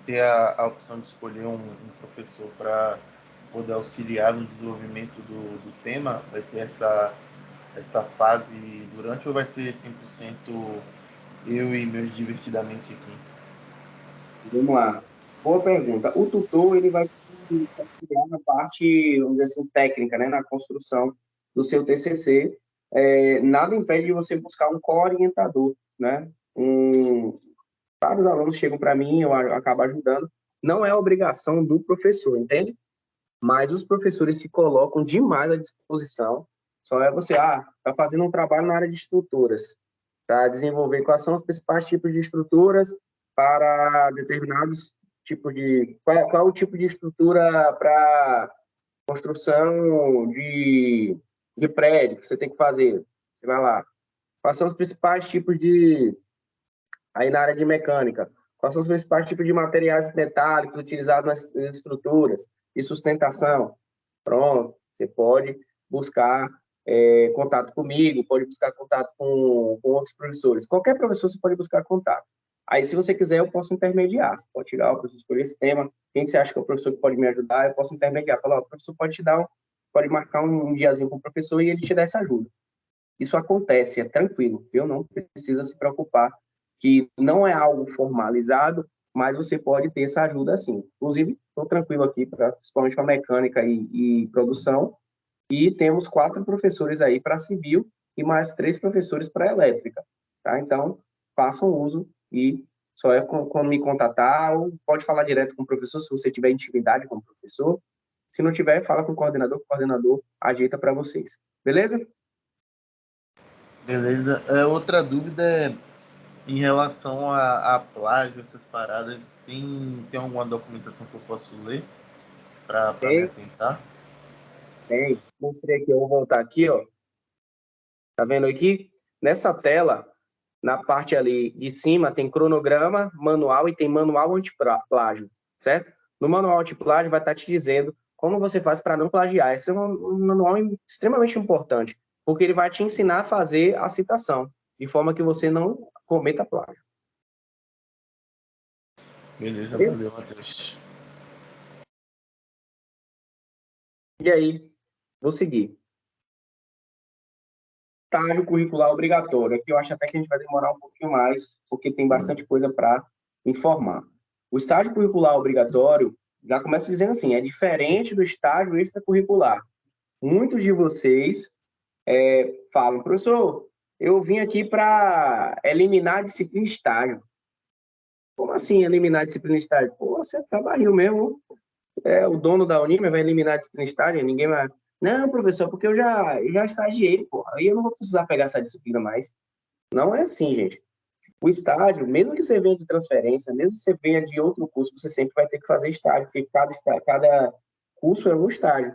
ter a opção de escolher um professor para poder auxiliar no desenvolvimento do tema? Vai ter essa fase durante ou vai ser 100% eu e meus divertidamente aqui? Vamos lá. Boa pergunta. O tutor, ele vai auxiliar na parte, vamos dizer assim, técnica, né, na construção do seu TCC. Nada impede de você buscar um co-orientador, né? Vários alunos chegam para mim, eu acabo ajudando. Não é obrigação do professor, entende? Mas os professores se colocam demais à disposição. Só é você, está fazendo um trabalho na área de estruturas, tá? Desenvolver quais são os principais tipos de estruturas para determinados tipos de... Qual o tipo de estrutura para construção de prédio que você tem que fazer? Você vai lá. Quais são os principais tipos de... Aí na área de mecânica, quais são os principais tipos de materiais metálicos utilizados nas estruturas e sustentação? Pronto. Você pode buscar contato comigo, pode buscar contato com outros professores. Qualquer professor você pode buscar contato. Aí, se você quiser, eu posso intermediar. Você pode tirar o professor, escolher esse tema. Quem você acha que é o professor que pode me ajudar, eu posso intermediar. Falar, o professor pode te dar, pode marcar um diazinho com o professor e ele te dá essa ajuda. Isso acontece, é tranquilo, viu? Não precisa se preocupar, que não é algo formalizado, mas você pode ter essa ajuda sim. Inclusive, estou tranquilo aqui, principalmente para mecânica e produção, e temos 4 professores aí para civil e mais 3 professores para elétrica, tá? Então, façam uso e só é quando me contatar, ou pode falar direto com o professor, se você tiver intimidade com o professor. Se não tiver, fala com o coordenador ajeita para vocês. Beleza? Beleza. Outra dúvida é em relação a plágio, essas paradas. Tem alguma documentação que eu posso ler para me atentar? Tem. Mostrei aqui, eu vou voltar aqui, ó. Tá vendo aqui? Nessa tela, na parte ali de cima, tem cronograma, manual e tem manual anti-plágio, certo? No manual anti-plágio vai estar te dizendo como você faz para não plagiar. Esse é um manual extremamente importante, porque ele vai te ensinar a fazer a citação, de forma que você não cometa plágio. Beleza, valeu, Matheus. E aí, vou seguir. Estágio curricular obrigatório. Aqui eu acho até que a gente vai demorar um pouquinho mais, porque tem bastante coisa para informar. O estágio curricular obrigatório, já começa dizendo assim, é diferente do estágio extracurricular. Muitos de vocês falam, professor, eu vim aqui para eliminar a disciplina estágio. Como assim eliminar a disciplina estágio? Pô, você tá barril mesmo. O dono da Unime vai eliminar a disciplina estágio, ninguém vai... Não, professor, porque eu já estagiei, pô. Aí eu não vou precisar pegar essa disciplina mais. Não é assim, gente. O estágio, mesmo que você venha de transferência, mesmo que você venha de outro curso, você sempre vai ter que fazer estágio, porque cada curso é um estágio.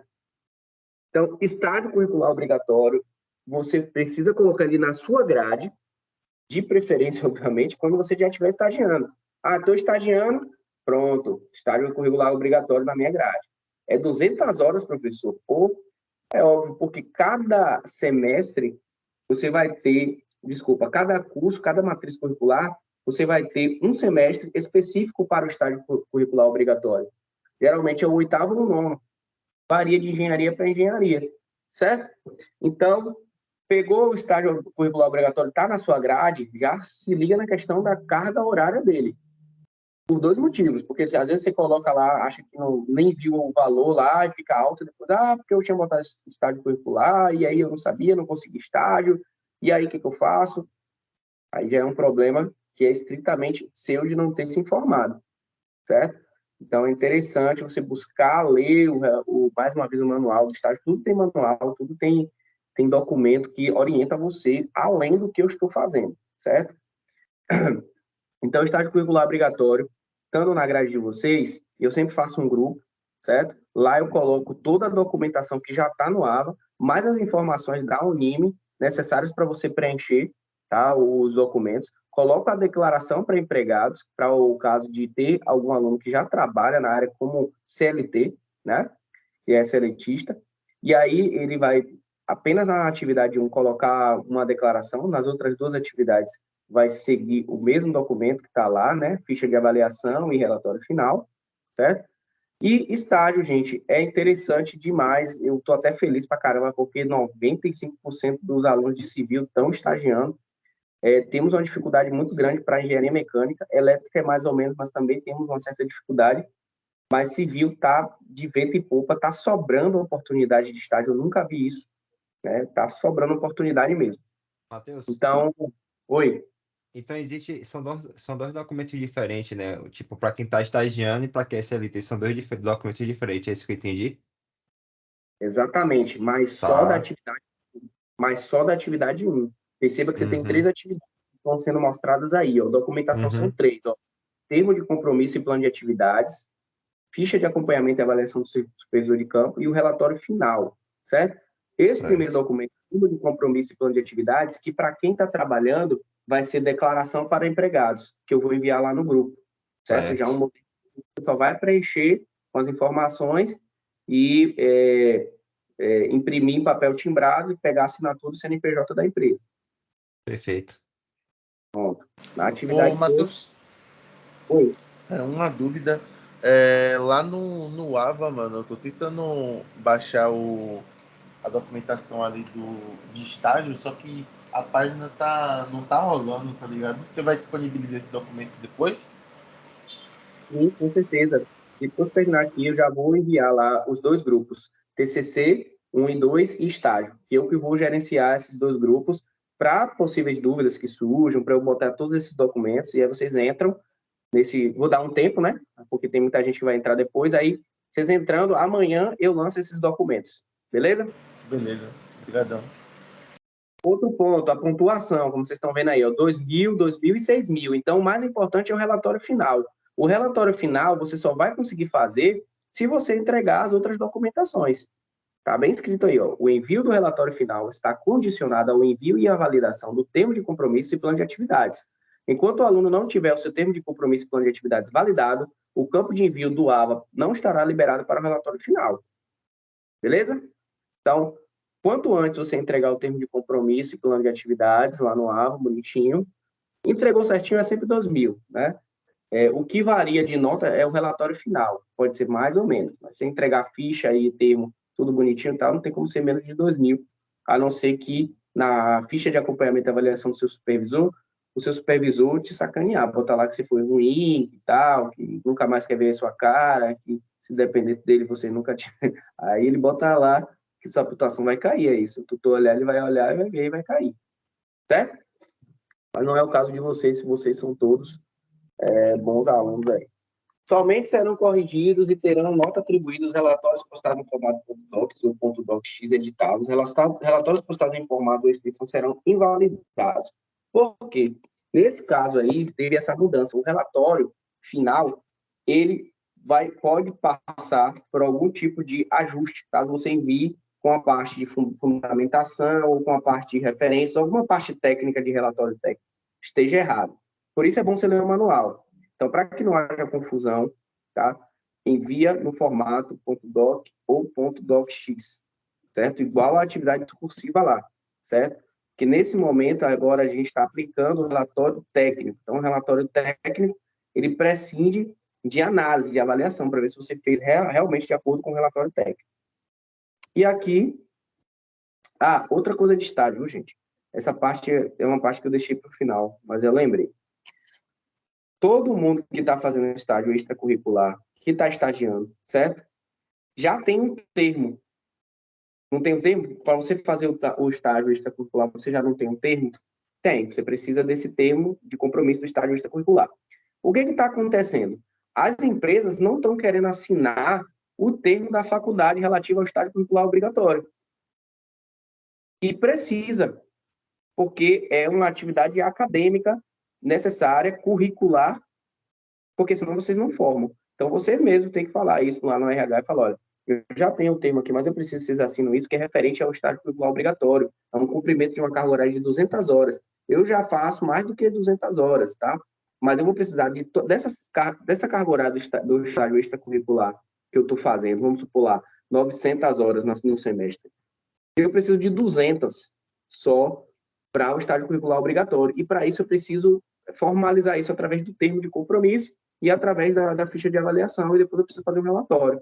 Então, estágio curricular obrigatório, você precisa colocar ele na sua grade, de preferência, obviamente, quando você já estiver estagiando. Ah, estou estagiando, pronto, estágio curricular obrigatório na minha grade. É 200 horas, professor. Ou é óbvio, porque cada semestre você vai ter, cada curso, cada matriz curricular, você vai ter um semestre específico para o estágio curricular obrigatório. Geralmente é o 8º ou o 9º. Varia de engenharia para engenharia, certo? Então, pegou o estágio curricular obrigatório, está na sua grade, já se liga na questão da carga horária dele. Por 2 motivos, porque às vezes você coloca lá, acha que nem viu o valor lá e fica alto, e depois, porque eu tinha botado estágio curricular, e aí eu não sabia, não consegui estágio, e aí o que eu faço? Aí já é um problema que é estritamente seu de não ter se informado, certo? Então é interessante você buscar ler mais uma vez o manual do estágio, tudo tem manual, tudo tem documento que orienta você além do que eu estou fazendo, certo? Então, o estágio curricular obrigatório, estando na grade de vocês, eu sempre faço um grupo, certo? Lá eu coloco toda a documentação que já está no AVA, mais as informações da Unime necessárias para você preencher, tá? Os documentos. Coloco a declaração para empregados, para o caso de ter algum aluno que já trabalha na área como CLT, né? Que é seletista. E aí ele vai, apenas na atividade 1, colocar uma declaração, nas outras 2 atividades vai seguir o mesmo documento que está lá, né? Ficha de avaliação e relatório final, certo? E estágio, gente, é interessante demais. Eu estou até feliz pra caramba, porque 95% dos alunos de civil estão estagiando. Temos uma dificuldade muito grande para engenharia mecânica, elétrica é mais ou menos, mas também temos uma certa dificuldade. Mas civil está de vento e popa, está sobrando oportunidade de estágio. Eu nunca vi isso, né? Está sobrando oportunidade mesmo. Matheus? Então, oi. Então são dois documentos diferentes, né? Tipo, para quem está estagiando e para quem é CLT, são dois documentos diferentes, é isso que eu entendi? Exatamente, mas só da atividade 1. Perceba que você tem 3 atividades que estão sendo mostradas aí, ó. Documentação são 3, ó. Termo de compromisso e plano de atividades, ficha de acompanhamento e avaliação do supervisor de campo e o relatório final, certo? Esse primeiro documento, termo de compromisso e plano de atividades, que para quem está trabalhando, vai ser declaração para empregados, que eu vou enviar lá no grupo, certo? Já só vai preencher com as informações e imprimir em papel timbrado e pegar a assinatura do CNPJ da empresa. Perfeito. Na atividade... Ô, Matheus, Oi. uma dúvida. Lá no AVA, mano, eu tô tentando baixar a documentação ali de estágio, só que a página não tá rolando, tá ligado? Você vai disponibilizar esse documento depois? Sim, com certeza. Depois de terminar aqui, eu já vou enviar lá os 2 grupos, TCC 1 e 2 e estágio. Eu que vou gerenciar esses 2 grupos para possíveis dúvidas que surjam, para eu botar todos esses documentos, e aí vocês entram vou dar um tempo, né? Porque tem muita gente que vai entrar depois, aí vocês entrando, amanhã eu lanço esses documentos, beleza? Beleza, obrigadão. Outro ponto, a pontuação, como vocês estão vendo aí, ó, 2.000, 2.000 e 6.000. Então, o mais importante é o relatório final. O relatório final você só vai conseguir fazer se você entregar as outras documentações. Está bem escrito aí, ó. O envio do relatório final está condicionado ao envio e à validação do termo de compromisso e plano de atividades. Enquanto o aluno não tiver o seu termo de compromisso e plano de atividades validado, o campo de envio do AVA não estará liberado para o relatório final. Beleza? Então, quanto antes você entregar o termo de compromisso e plano de atividades lá no AVA, bonitinho, entregou certinho é sempre 2.000, né? O que varia de nota é o relatório final, pode ser mais ou menos, mas se entregar ficha e termo, tudo bonitinho e tal, não tem como ser menos de 2.000, a não ser que na ficha de acompanhamento e avaliação do seu supervisor, o seu supervisor te sacanear, botar lá que você foi ruim e tal, que nunca mais quer ver a sua cara, que se dependesse dele você nunca tinha... Aí ele bota lá que sua pontuação vai cair, é isso. O tutor olhar, ele vai olhar e vai ver e vai cair. Certo? Mas não é o caso de vocês, se vocês são todos bons alunos aí. Somente serão corrigidos e terão nota atribuída os relatórios postados no formato .docs ou .docx editados. Relatórios postados em formato ou extensão serão invalidados. Por quê? Nesse caso aí, teve essa mudança. O relatório final, ele pode passar por algum tipo de ajuste, caso você envie com a parte de fundamentação ou com a parte de referência, alguma parte técnica de relatório técnico esteja errado. Por isso é bom você ler o manual. Então, para que não haja confusão, tá? Envia no formato .doc ou .docx, certo? Igual a atividade discursiva lá, certo? Que nesse momento, agora, a gente está aplicando o relatório técnico. Então, o relatório técnico, ele prescinde de análise, de avaliação, para ver se você fez realmente de acordo com o relatório técnico. E aqui, outra coisa de estágio, viu, gente? Essa parte é uma parte que eu deixei para o final, mas eu lembrei. Todo mundo que está fazendo estágio extracurricular, que está estagiando, certo? Já tem um termo. Não tem um termo? Para você fazer o estágio extracurricular, você já não tem um termo? Tem. Você precisa desse termo de compromisso do estágio extracurricular. O que está acontecendo? As empresas não estão querendo assinar o termo da faculdade relativo ao estágio curricular obrigatório. E precisa, porque é uma atividade acadêmica necessária, curricular, porque senão vocês não formam. Então, vocês mesmos têm que falar isso lá no RH e falar, olha, eu já tenho o termo aqui, mas eu preciso que vocês assinam isso, que é referente ao estágio curricular obrigatório, a um cumprimento de uma carga horária de 200 horas. Eu já faço mais do que 200 horas, tá? Mas eu vou precisar dessa carga horária do estágio extracurricular que eu estou fazendo, vamos supor lá, 900 horas no semestre. Eu preciso de 200 só para o estágio curricular obrigatório. E para isso eu preciso formalizar isso através do termo de compromisso e através da ficha de avaliação, e depois eu preciso fazer um relatório.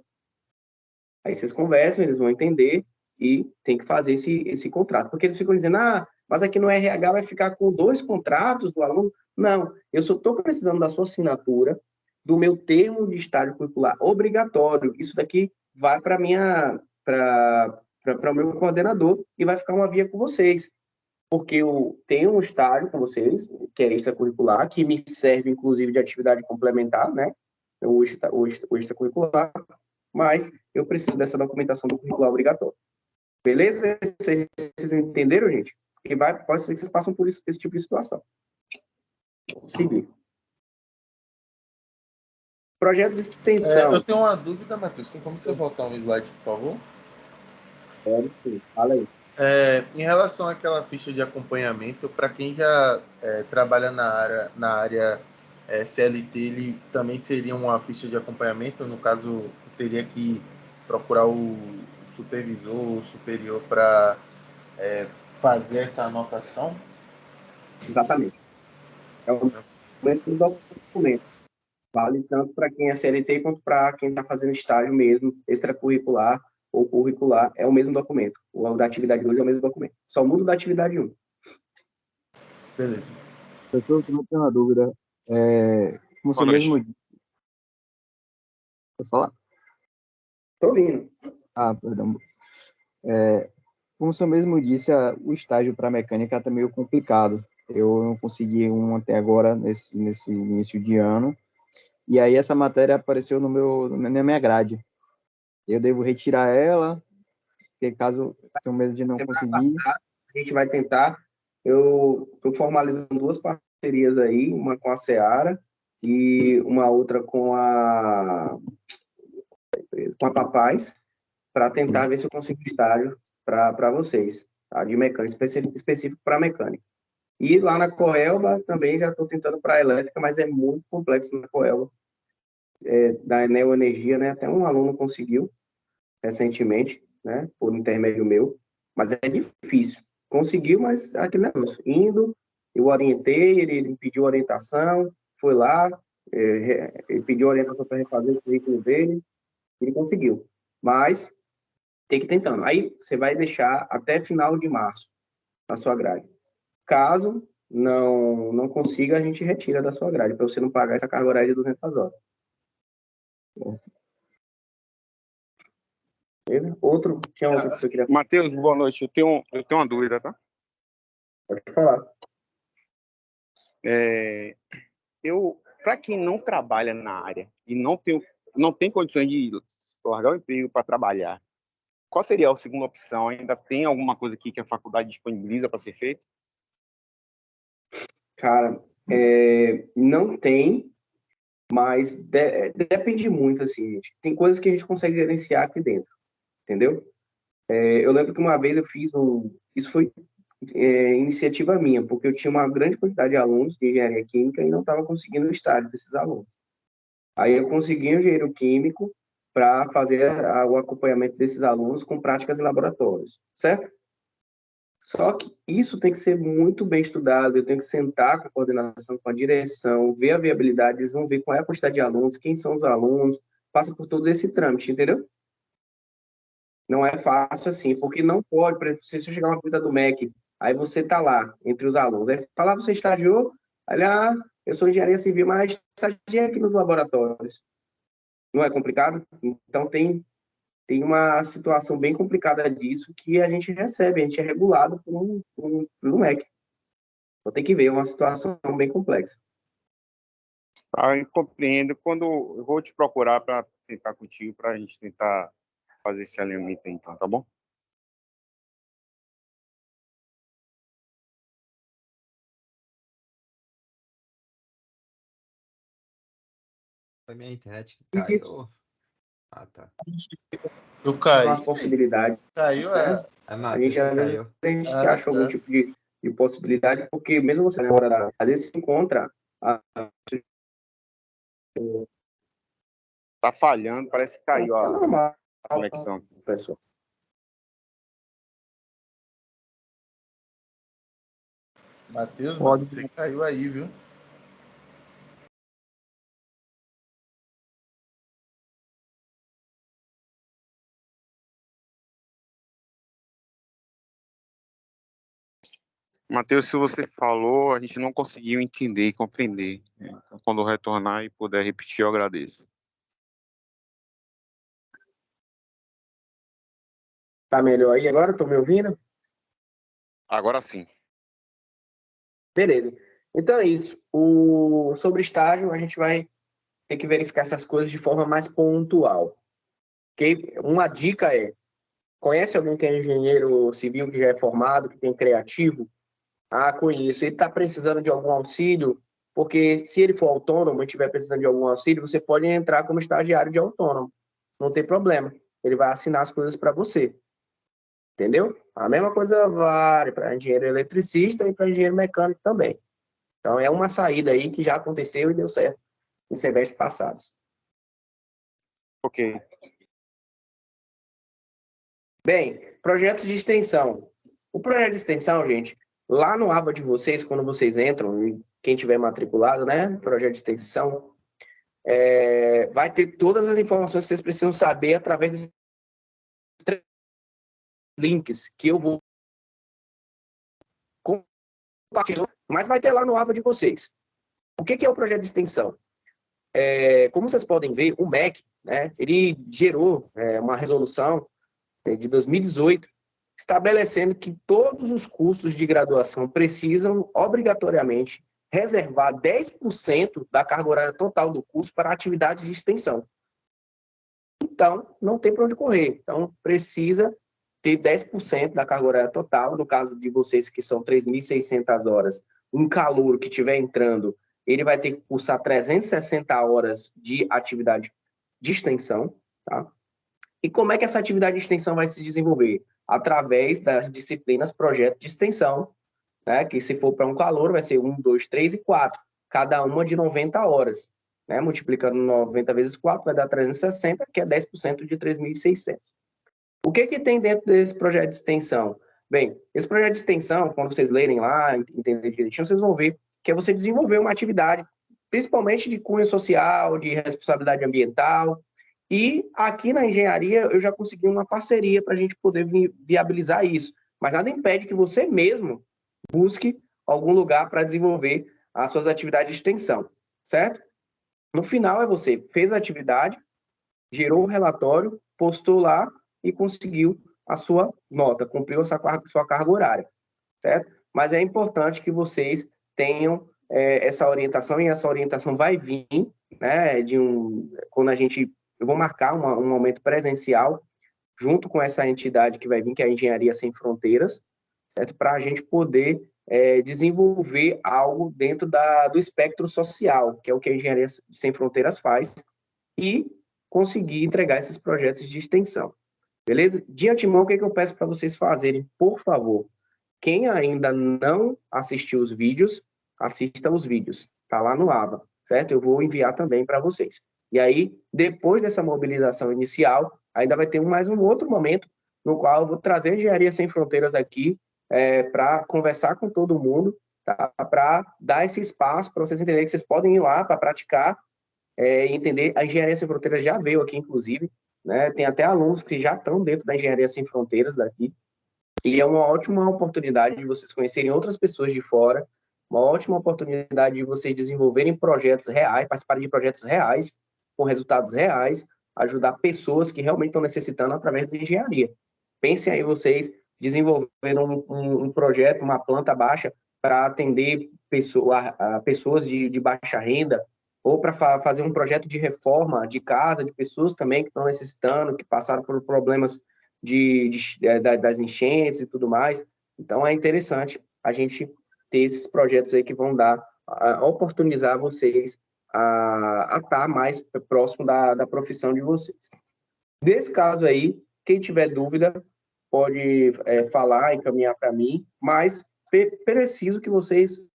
Aí vocês conversam, eles vão entender e tem que fazer esse contrato. Porque eles ficam dizendo, mas aqui no RH vai ficar com 2 contratos do aluno. Não, eu só estou precisando da sua assinatura, do meu termo de estágio curricular obrigatório. Isso daqui vai para o meu coordenador e vai ficar uma via com vocês. Porque eu tenho um estágio com vocês, que é extracurricular, que me serve, inclusive, de atividade complementar, né? O extracurricular, mas eu preciso dessa documentação do curricular obrigatório. Beleza? Vocês entenderam, gente? Porque pode ser que vocês passem por esse tipo de situação. Vamos seguir. Projeto de extensão. Eu tenho uma dúvida, Matheus. Tem como você voltar um slide, por favor? Pode sim, fala aí. Em relação àquela ficha de acompanhamento, para quem já trabalha na área CLT, ele também seria uma ficha de acompanhamento? No caso, teria que procurar o supervisor ou superior para fazer essa anotação? Exatamente. É o mesmo documento. Vale tanto para quem é CLT quanto para quem está fazendo estágio mesmo, extracurricular ou curricular, é o mesmo documento. O da atividade 2 é o mesmo documento. Só muda o da atividade 1. Beleza. Professor, eu tenho uma dúvida. Como você mesmo disse... Pode falar? Estou ouvindo. Perdão. Como o senhor mesmo disse, o estágio para mecânica está meio complicado. Eu não consegui um até agora, nesse início de ano. E aí essa matéria apareceu na minha grade. Eu devo retirar ela, porque caso eu tenho medo de não conseguir. A gente vai tentar. Eu estou formalizando 2 parcerias aí, uma com a Seara e uma outra com a Papais, para tentar ver se eu consigo estágio para vocês, tá? De mecânica, específico para mecânica. E lá na Coelba também já estou tentando para elétrica, mas é muito complexo na Coelba, da Neoenergia, né? Até um aluno conseguiu recentemente, né? Por intermédio meu, mas é difícil. Conseguiu, mas aquele negócio. Indo, eu orientei, ele pediu orientação, foi lá, ele pediu orientação para refazer o currículo dele, ele conseguiu. Mas tem que ir tentando. Aí você vai deixar até final de março na sua grade. Caso não consiga, a gente retira da sua grade, para você não pagar essa carga horária de 200 horas. Certo? Beleza? Tinha outro que você queria falar? Matheus, boa noite. Eu tenho uma dúvida, tá? Pode falar. Para quem não trabalha na área e não tem condições de largar o emprego para trabalhar, qual seria a segunda opção? Ainda tem alguma coisa aqui que a faculdade disponibiliza para ser feito? Cara, não tem, mas depende muito, assim, gente. Tem coisas que a gente consegue gerenciar aqui dentro, entendeu? Eu lembro que uma vez eu fiz isso foi iniciativa minha, porque eu tinha uma grande quantidade de alunos de engenharia química e não estava conseguindo o estágio desses alunos. Aí eu consegui um engenheiro químico para fazer o acompanhamento desses alunos com práticas em laboratórios, certo? Só que isso tem que ser muito bem estudado, eu tenho que sentar com a coordenação, com a direção, ver a viabilidade, eles vão ver qual é a quantidade de alunos, quem são os alunos, passa por todo esse trâmite, entendeu? Não é fácil assim, porque não pode, por exemplo, se você chegar uma coisa do MEC, aí você está lá, entre os alunos, aí fala, você estagiou? Aí, eu sou engenharia civil, mas estagiei aqui nos laboratórios. Não é complicado? Então, tem uma situação bem complicada disso que a gente recebe, a gente é regulado por um MEC. Então, tem que ver, é uma situação bem complexa. Eu compreendo. Quando eu vou te procurar para sentar contigo para a gente tentar fazer esse alinhamento aí, então, tá bom? Foi minha internet que caiu. Tá. Eu caí. As possibilidades. Caiu, A gente, às vezes, caiu. a gente acha algum tipo de possibilidade, porque mesmo você na hora às vezes se encontra Tá falhando, parece que caiu tá normal, a conexão. pessoal. Matheus, mano, você caiu aí, viu? Matheus, se você falou, a gente não conseguiu entender e compreender. Então, quando eu retornar e puder repetir, eu agradeço. Tá melhor aí agora? Tô me ouvindo? Agora sim. Beleza. Então é isso. Sobre estágio, a gente vai ter que verificar essas coisas de forma mais pontual. Ok? Uma dica conhece alguém que é engenheiro civil, que já é formado, que tem criativo? Conheço. Ele está precisando de algum auxílio, porque se ele for autônomo e estiver precisando de algum auxílio, você pode entrar como estagiário de autônomo. Não tem problema. Ele vai assinar as coisas para você. Entendeu? A mesma coisa vale para engenheiro eletricista e para engenheiro mecânico também. Então, é uma saída aí que já aconteceu e deu certo em semestres passados. Ok. Bem, projetos de extensão. O projeto de extensão, gente, lá no aba de vocês, quando vocês entram, e quem tiver matriculado, né, projeto de extensão, vai ter todas as informações que vocês precisam saber através desses 3 links que eu vou compartilhar, mas vai ter lá no aba de vocês. O que é o projeto de extensão? Como vocês podem ver, o MEC, né, ele gerou uma resolução de 2018, estabelecendo que todos os cursos de graduação precisam, obrigatoriamente, reservar 10% da carga horária total do curso para atividade de extensão. Então, não tem para onde correr. Então, precisa ter 10% da carga horária total. No caso de vocês, que são 3.600 horas, um calouro que estiver entrando, ele vai ter que cursar 360 horas de atividade de extensão, tá? E como é que essa atividade de extensão vai se desenvolver? Através das disciplinas projeto de extensão, né? Que se for para um calouro, vai ser 1, 2, 3 e 4, cada uma de 90 horas. Né? Multiplicando 90 vezes 4, vai dar 360, que é 10% de 3.600. O que tem dentro desse projeto de extensão? Bem, esse projeto de extensão, quando vocês lerem lá, entenderem direitinho, vocês vão ver que é você desenvolver uma atividade, principalmente de cunho social, de responsabilidade ambiental. E aqui na engenharia eu já consegui uma parceria para a gente poder viabilizar isso. Mas nada impede que você mesmo busque algum lugar para desenvolver as suas atividades de extensão, certo? No final, você fez a atividade, gerou o relatório, postou lá e conseguiu a sua nota, cumpriu a sua carga horária, certo? Mas é importante que vocês tenham essa orientação, e essa orientação vai vir, né, quando eu vou marcar um momento presencial, junto com essa entidade que vai vir, que é a Engenharia Sem Fronteiras, certo? Para a gente poder desenvolver algo dentro do espectro social, que é o que a Engenharia Sem Fronteiras faz, e conseguir entregar esses projetos de extensão. Beleza? De antemão, o que eu peço para vocês fazerem, por favor? Quem ainda não assistiu os vídeos, assista os vídeos. Está lá no AVA, certo? Eu vou enviar também para vocês. E aí, depois dessa mobilização inicial, ainda vai ter mais um outro momento no qual eu vou trazer a Engenharia Sem Fronteiras aqui para conversar com todo mundo, tá? Para dar esse espaço para vocês entenderem que vocês podem ir lá para praticar e entender. A Engenharia Sem Fronteiras já veio aqui, inclusive, né? Tem até alunos que já estão dentro da Engenharia Sem Fronteiras daqui, e é uma ótima oportunidade de vocês conhecerem outras pessoas de fora, uma ótima oportunidade de vocês desenvolverem projetos reais, participarem de projetos reais, com resultados reais, ajudar pessoas que realmente estão necessitando através da engenharia. Pensem aí vocês desenvolvendo um projeto, uma planta baixa, para atender pessoas de baixa renda, ou para fazer um projeto de reforma de casa, de pessoas também que estão necessitando, que passaram por problemas das enchentes e tudo mais. Então, é interessante a gente ter esses projetos aí que vão oportunizar vocês a estar mais próximo da profissão de vocês. Nesse caso aí, quem tiver dúvida, pode falar, encaminhar para mim, mas preciso que vocês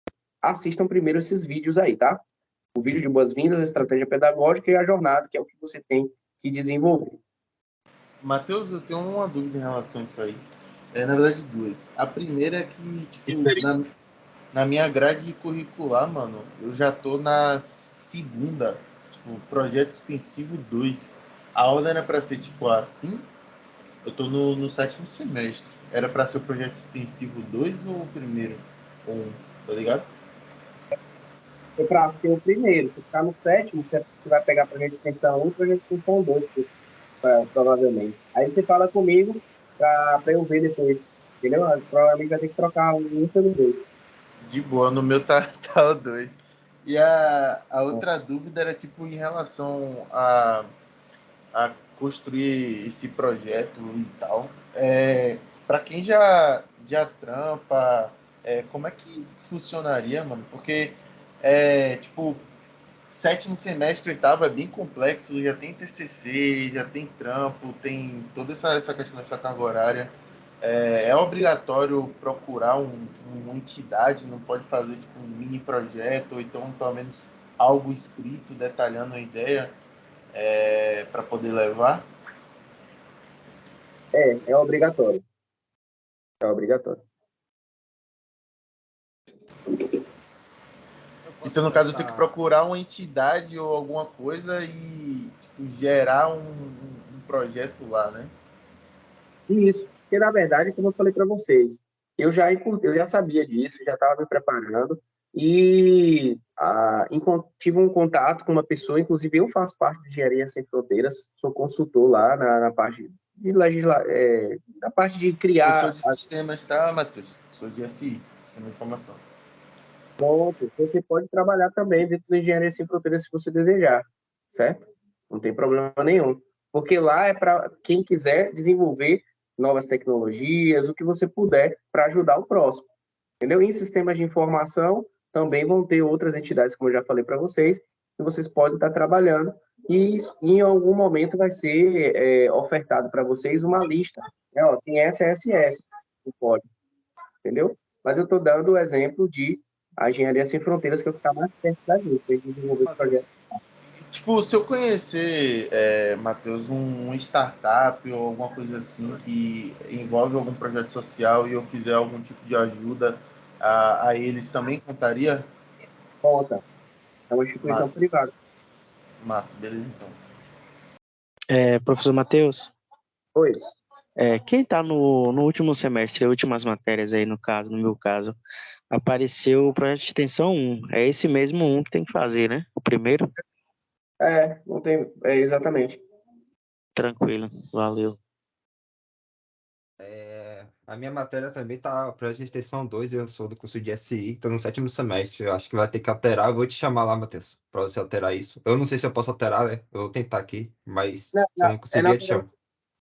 assistam primeiro esses vídeos aí, tá? O vídeo de boas-vindas, a estratégia pedagógica e a jornada, que é o que você tem que desenvolver. Matheus, eu tenho uma dúvida em relação a isso aí. Na verdade, duas. A primeira é que, tipo, na minha grade curricular, mano, eu já tô na segunda, tipo, projeto extensivo 2. A aula era para ser, tipo, assim, eu tô no 7º semestre. Era para ser o projeto extensivo 2 ou o primeiro? Ou 1, tá ligado? É para ser o primeiro. Se ficar no 7º, você vai pegar projeto de extensão 1 e projeto de extensão 2, provavelmente. Aí você fala comigo para eu ver depois, entendeu? Provavelmente vai ter que trocar um pelo 2. De boa, no meu tá o 2. E a outra dúvida era, tipo, em relação a construir esse projeto e tal. Para quem já trampa, como é que funcionaria, mano? Porque, tipo, 7º semestre, 8º é bem complexo, já tem TCC, já tem trampo, tem toda essa questão dessa carga horária. É obrigatório procurar uma entidade, não pode fazer tipo, um mini projeto, ou então pelo menos algo escrito detalhando a ideia para poder levar? É obrigatório. É obrigatório. Então, no caso, eu tenho que procurar uma entidade ou alguma coisa e tipo, gerar um projeto lá, né? Isso, porque na verdade, como eu falei para vocês, eu já sabia disso, já estava me preparando e tive um contato com uma pessoa, inclusive eu faço parte de Engenharia Sem Fronteiras, sou consultor lá na parte de da parte de Eu sou criar. de sistemas, tá, Matheus? Sou de SI, Sistema de Informação. Pronto, você pode trabalhar também dentro da Engenharia Sem Fronteiras se você desejar, certo? Não tem problema nenhum. Porque lá é para quem quiser desenvolver novas tecnologias, o que você puder para ajudar o próximo, entendeu? Em sistemas de informação também vão ter outras entidades, como eu já falei para vocês, que vocês podem estar trabalhando e em algum momento vai ser ofertado para vocês uma lista, né? Ó, tem SSS, o código, entendeu? Mas eu estou dando o exemplo de a Engenharia Sem Fronteiras, que é o que está mais perto da gente, para desenvolver o Matheus, projeto. tipo, se eu conhecer, Matheus, um startup ou alguma coisa assim que envolve algum projeto social e eu fizer algum tipo de ajuda a eles, também contaria? Conta, é uma instituição Massa, privada. massa, beleza então. Professor Matheus, Oi, quem está no último semestre, últimas matérias aí no meu caso, apareceu o projeto de extensão 1. É esse mesmo 1 que tem que fazer, né? O primeiro? não tem, exatamente. Tranquilo, valeu. A minha matéria também tá para extensão 2, eu sou do curso de SI, estou no 7º semestre. Eu acho que vai ter que alterar. Eu vou te chamar lá, Matheus, para você alterar isso. Eu não sei se eu posso alterar, né? Eu vou tentar aqui, mas Não, se eu não, não conseguir, eu te chamo.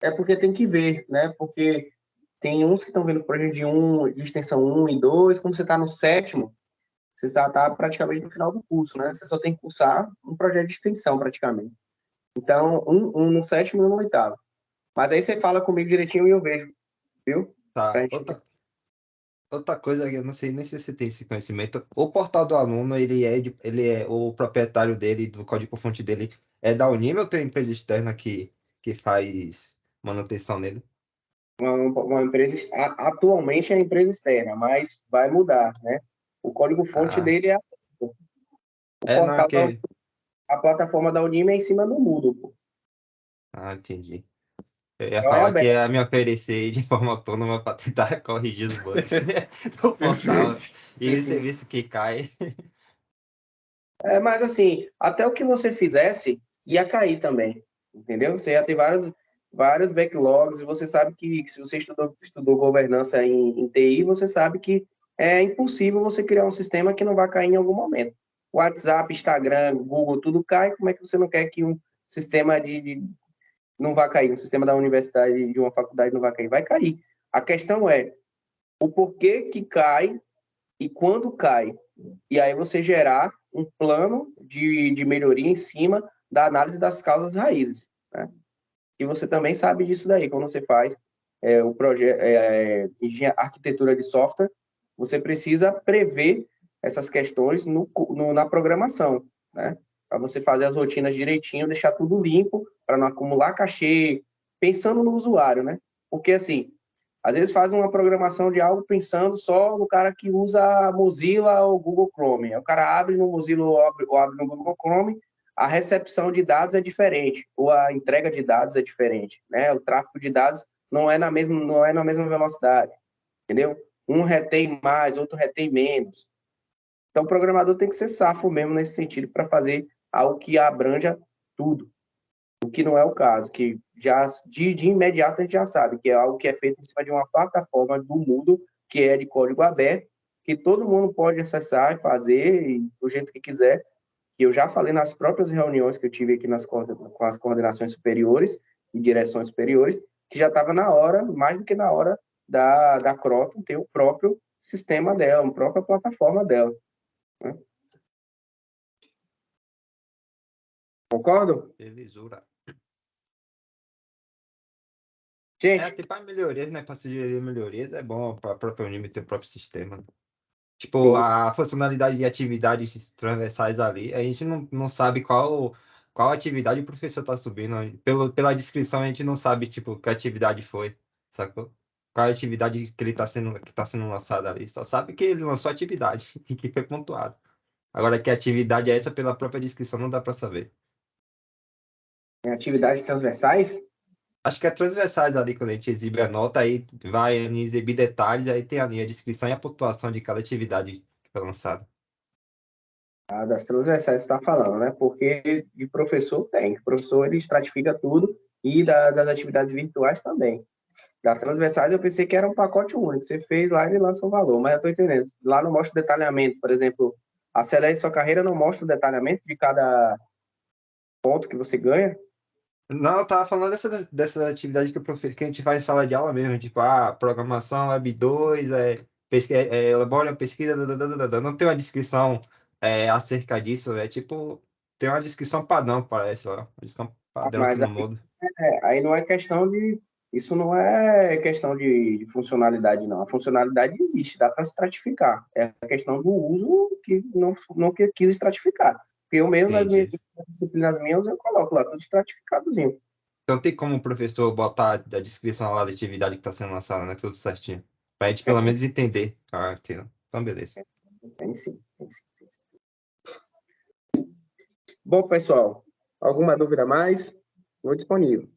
é porque tem que ver, né? Porque tem uns que estão vendo o projeto de extensão 1 e 2, como você está no 7º, você está praticamente no final do curso, né? Você só tem que cursar um projeto de extensão, praticamente. Então, um no 7º e um no 8º. Mas aí você fala comigo direitinho e eu vejo, viu? Pra Tá. gente... Outra coisa que eu não sei nem se você tem esse conhecimento. O portal do aluno, ele é o proprietário dele, do código-fonte dele, é da Unime ou tem empresa externa que faz manutenção nele? uma empresa, atualmente é empresa externa, mas vai mudar, né? O código-fonte Ah, dele é o não é portal que. a plataforma da Unime é em cima do Moodle, pô. Ah, entendi. Eu ia Então é falar que aberto. ia me oferecer de forma autônoma para tentar corrigir os bugs do portal e o serviço que cai. Mas assim, até o que você fizesse ia cair também, entendeu? Você ia ter vários backlogs, e você sabe que se você estudou governança em TI, você sabe que é impossível você criar um sistema que não vai cair em algum momento. WhatsApp, Instagram, Google, tudo cai, como é que você não quer que um sistema não vá cair, um sistema da universidade, de uma faculdade não vai cair? Vai cair. A questão é o porquê que cai e quando cai. E aí você gerar um plano de melhoria em cima da análise das causas raízes, né? E você também sabe disso daí, quando você faz o projeto, arquitetura de software, você precisa prever essas questões na programação, né? Para você fazer as rotinas direitinho, deixar tudo limpo, para não acumular cachê, pensando no usuário, né? Porque, assim, às vezes faz uma programação de algo pensando só no cara que usa Mozilla ou Google Chrome. Aí o cara abre no Mozilla ou abre no Google Chrome, a recepção de dados é diferente, ou a entrega de dados é diferente, né? O tráfego de dados não é na mesma velocidade, entendeu? Um retém mais, outro retém menos. Então, o programador tem que ser safo mesmo nesse sentido para fazer algo que abranja tudo, o que não é o caso, que já de imediato a gente já sabe que é algo que é feito em cima de uma plataforma do Moodle, que é de código aberto, que todo mundo pode acessar e fazer do jeito que quiser. E eu já falei nas próprias reuniões que eu tive aqui com as coordenações superiores e direções superiores, que já estava na hora, mais do que na hora, da Croton ter o próprio sistema dela, a própria plataforma dela, né? Concordo? Belezura. Gente, Tipo, as melhorias, né? Para sugerir melhorias é bom para a própria Unime ter o próprio sistema. Tipo, sim, a funcionalidade de atividades transversais ali, a gente não sabe qual qual atividade o professor está subindo. Pela descrição, a gente não sabe, tipo, que atividade foi, sacou? Qual a atividade que que tá sendo lançada ali. Só sabe que ele lançou a atividade e que foi pontuado. Agora, que atividade é essa, pela própria descrição, não dá para saber. Em atividades transversais, Acho que é transversais ali, quando a gente exibe a nota, aí vai exibir detalhes, aí tem ali a descrição e a pontuação de cada atividade que foi lançada. das transversais você está falando, né? Porque de professor tem. O professor, ele estratifica tudo e das atividades virtuais também. Das transversais, eu pensei que era um pacote único. Você fez lá e ele lança o valor, mas eu estou entendendo. Lá não mostra o detalhamento. Por exemplo, Acelere Sua Carreira não mostra o detalhamento de cada ponto que você ganha. Não, eu tava falando dessa atividade que a gente faz em sala de aula mesmo, tipo, programação Web 2, elabora uma pesquisa, não tem uma descrição acerca disso, tipo, tem uma descrição padrão, parece, ó, uma descrição padrão que Mas não muda. aí não é questão de. Isso não é questão de funcionalidade, não. A funcionalidade existe, dá para estratificar. É a questão do uso que não quis estratificar. Porque eu mesmo, nas minhas Entendi. disciplinas minhas, eu coloco lá tudo estratificadozinho. Então tem como o professor botar a descrição lá da atividade que está sendo lançada, né, tudo certinho, pra gente pelo Tem, menos entender. Ah, entendo. Então, beleza. tem sim, tem sim, tem sim. Bom, pessoal, alguma dúvida a mais? Estou disponível.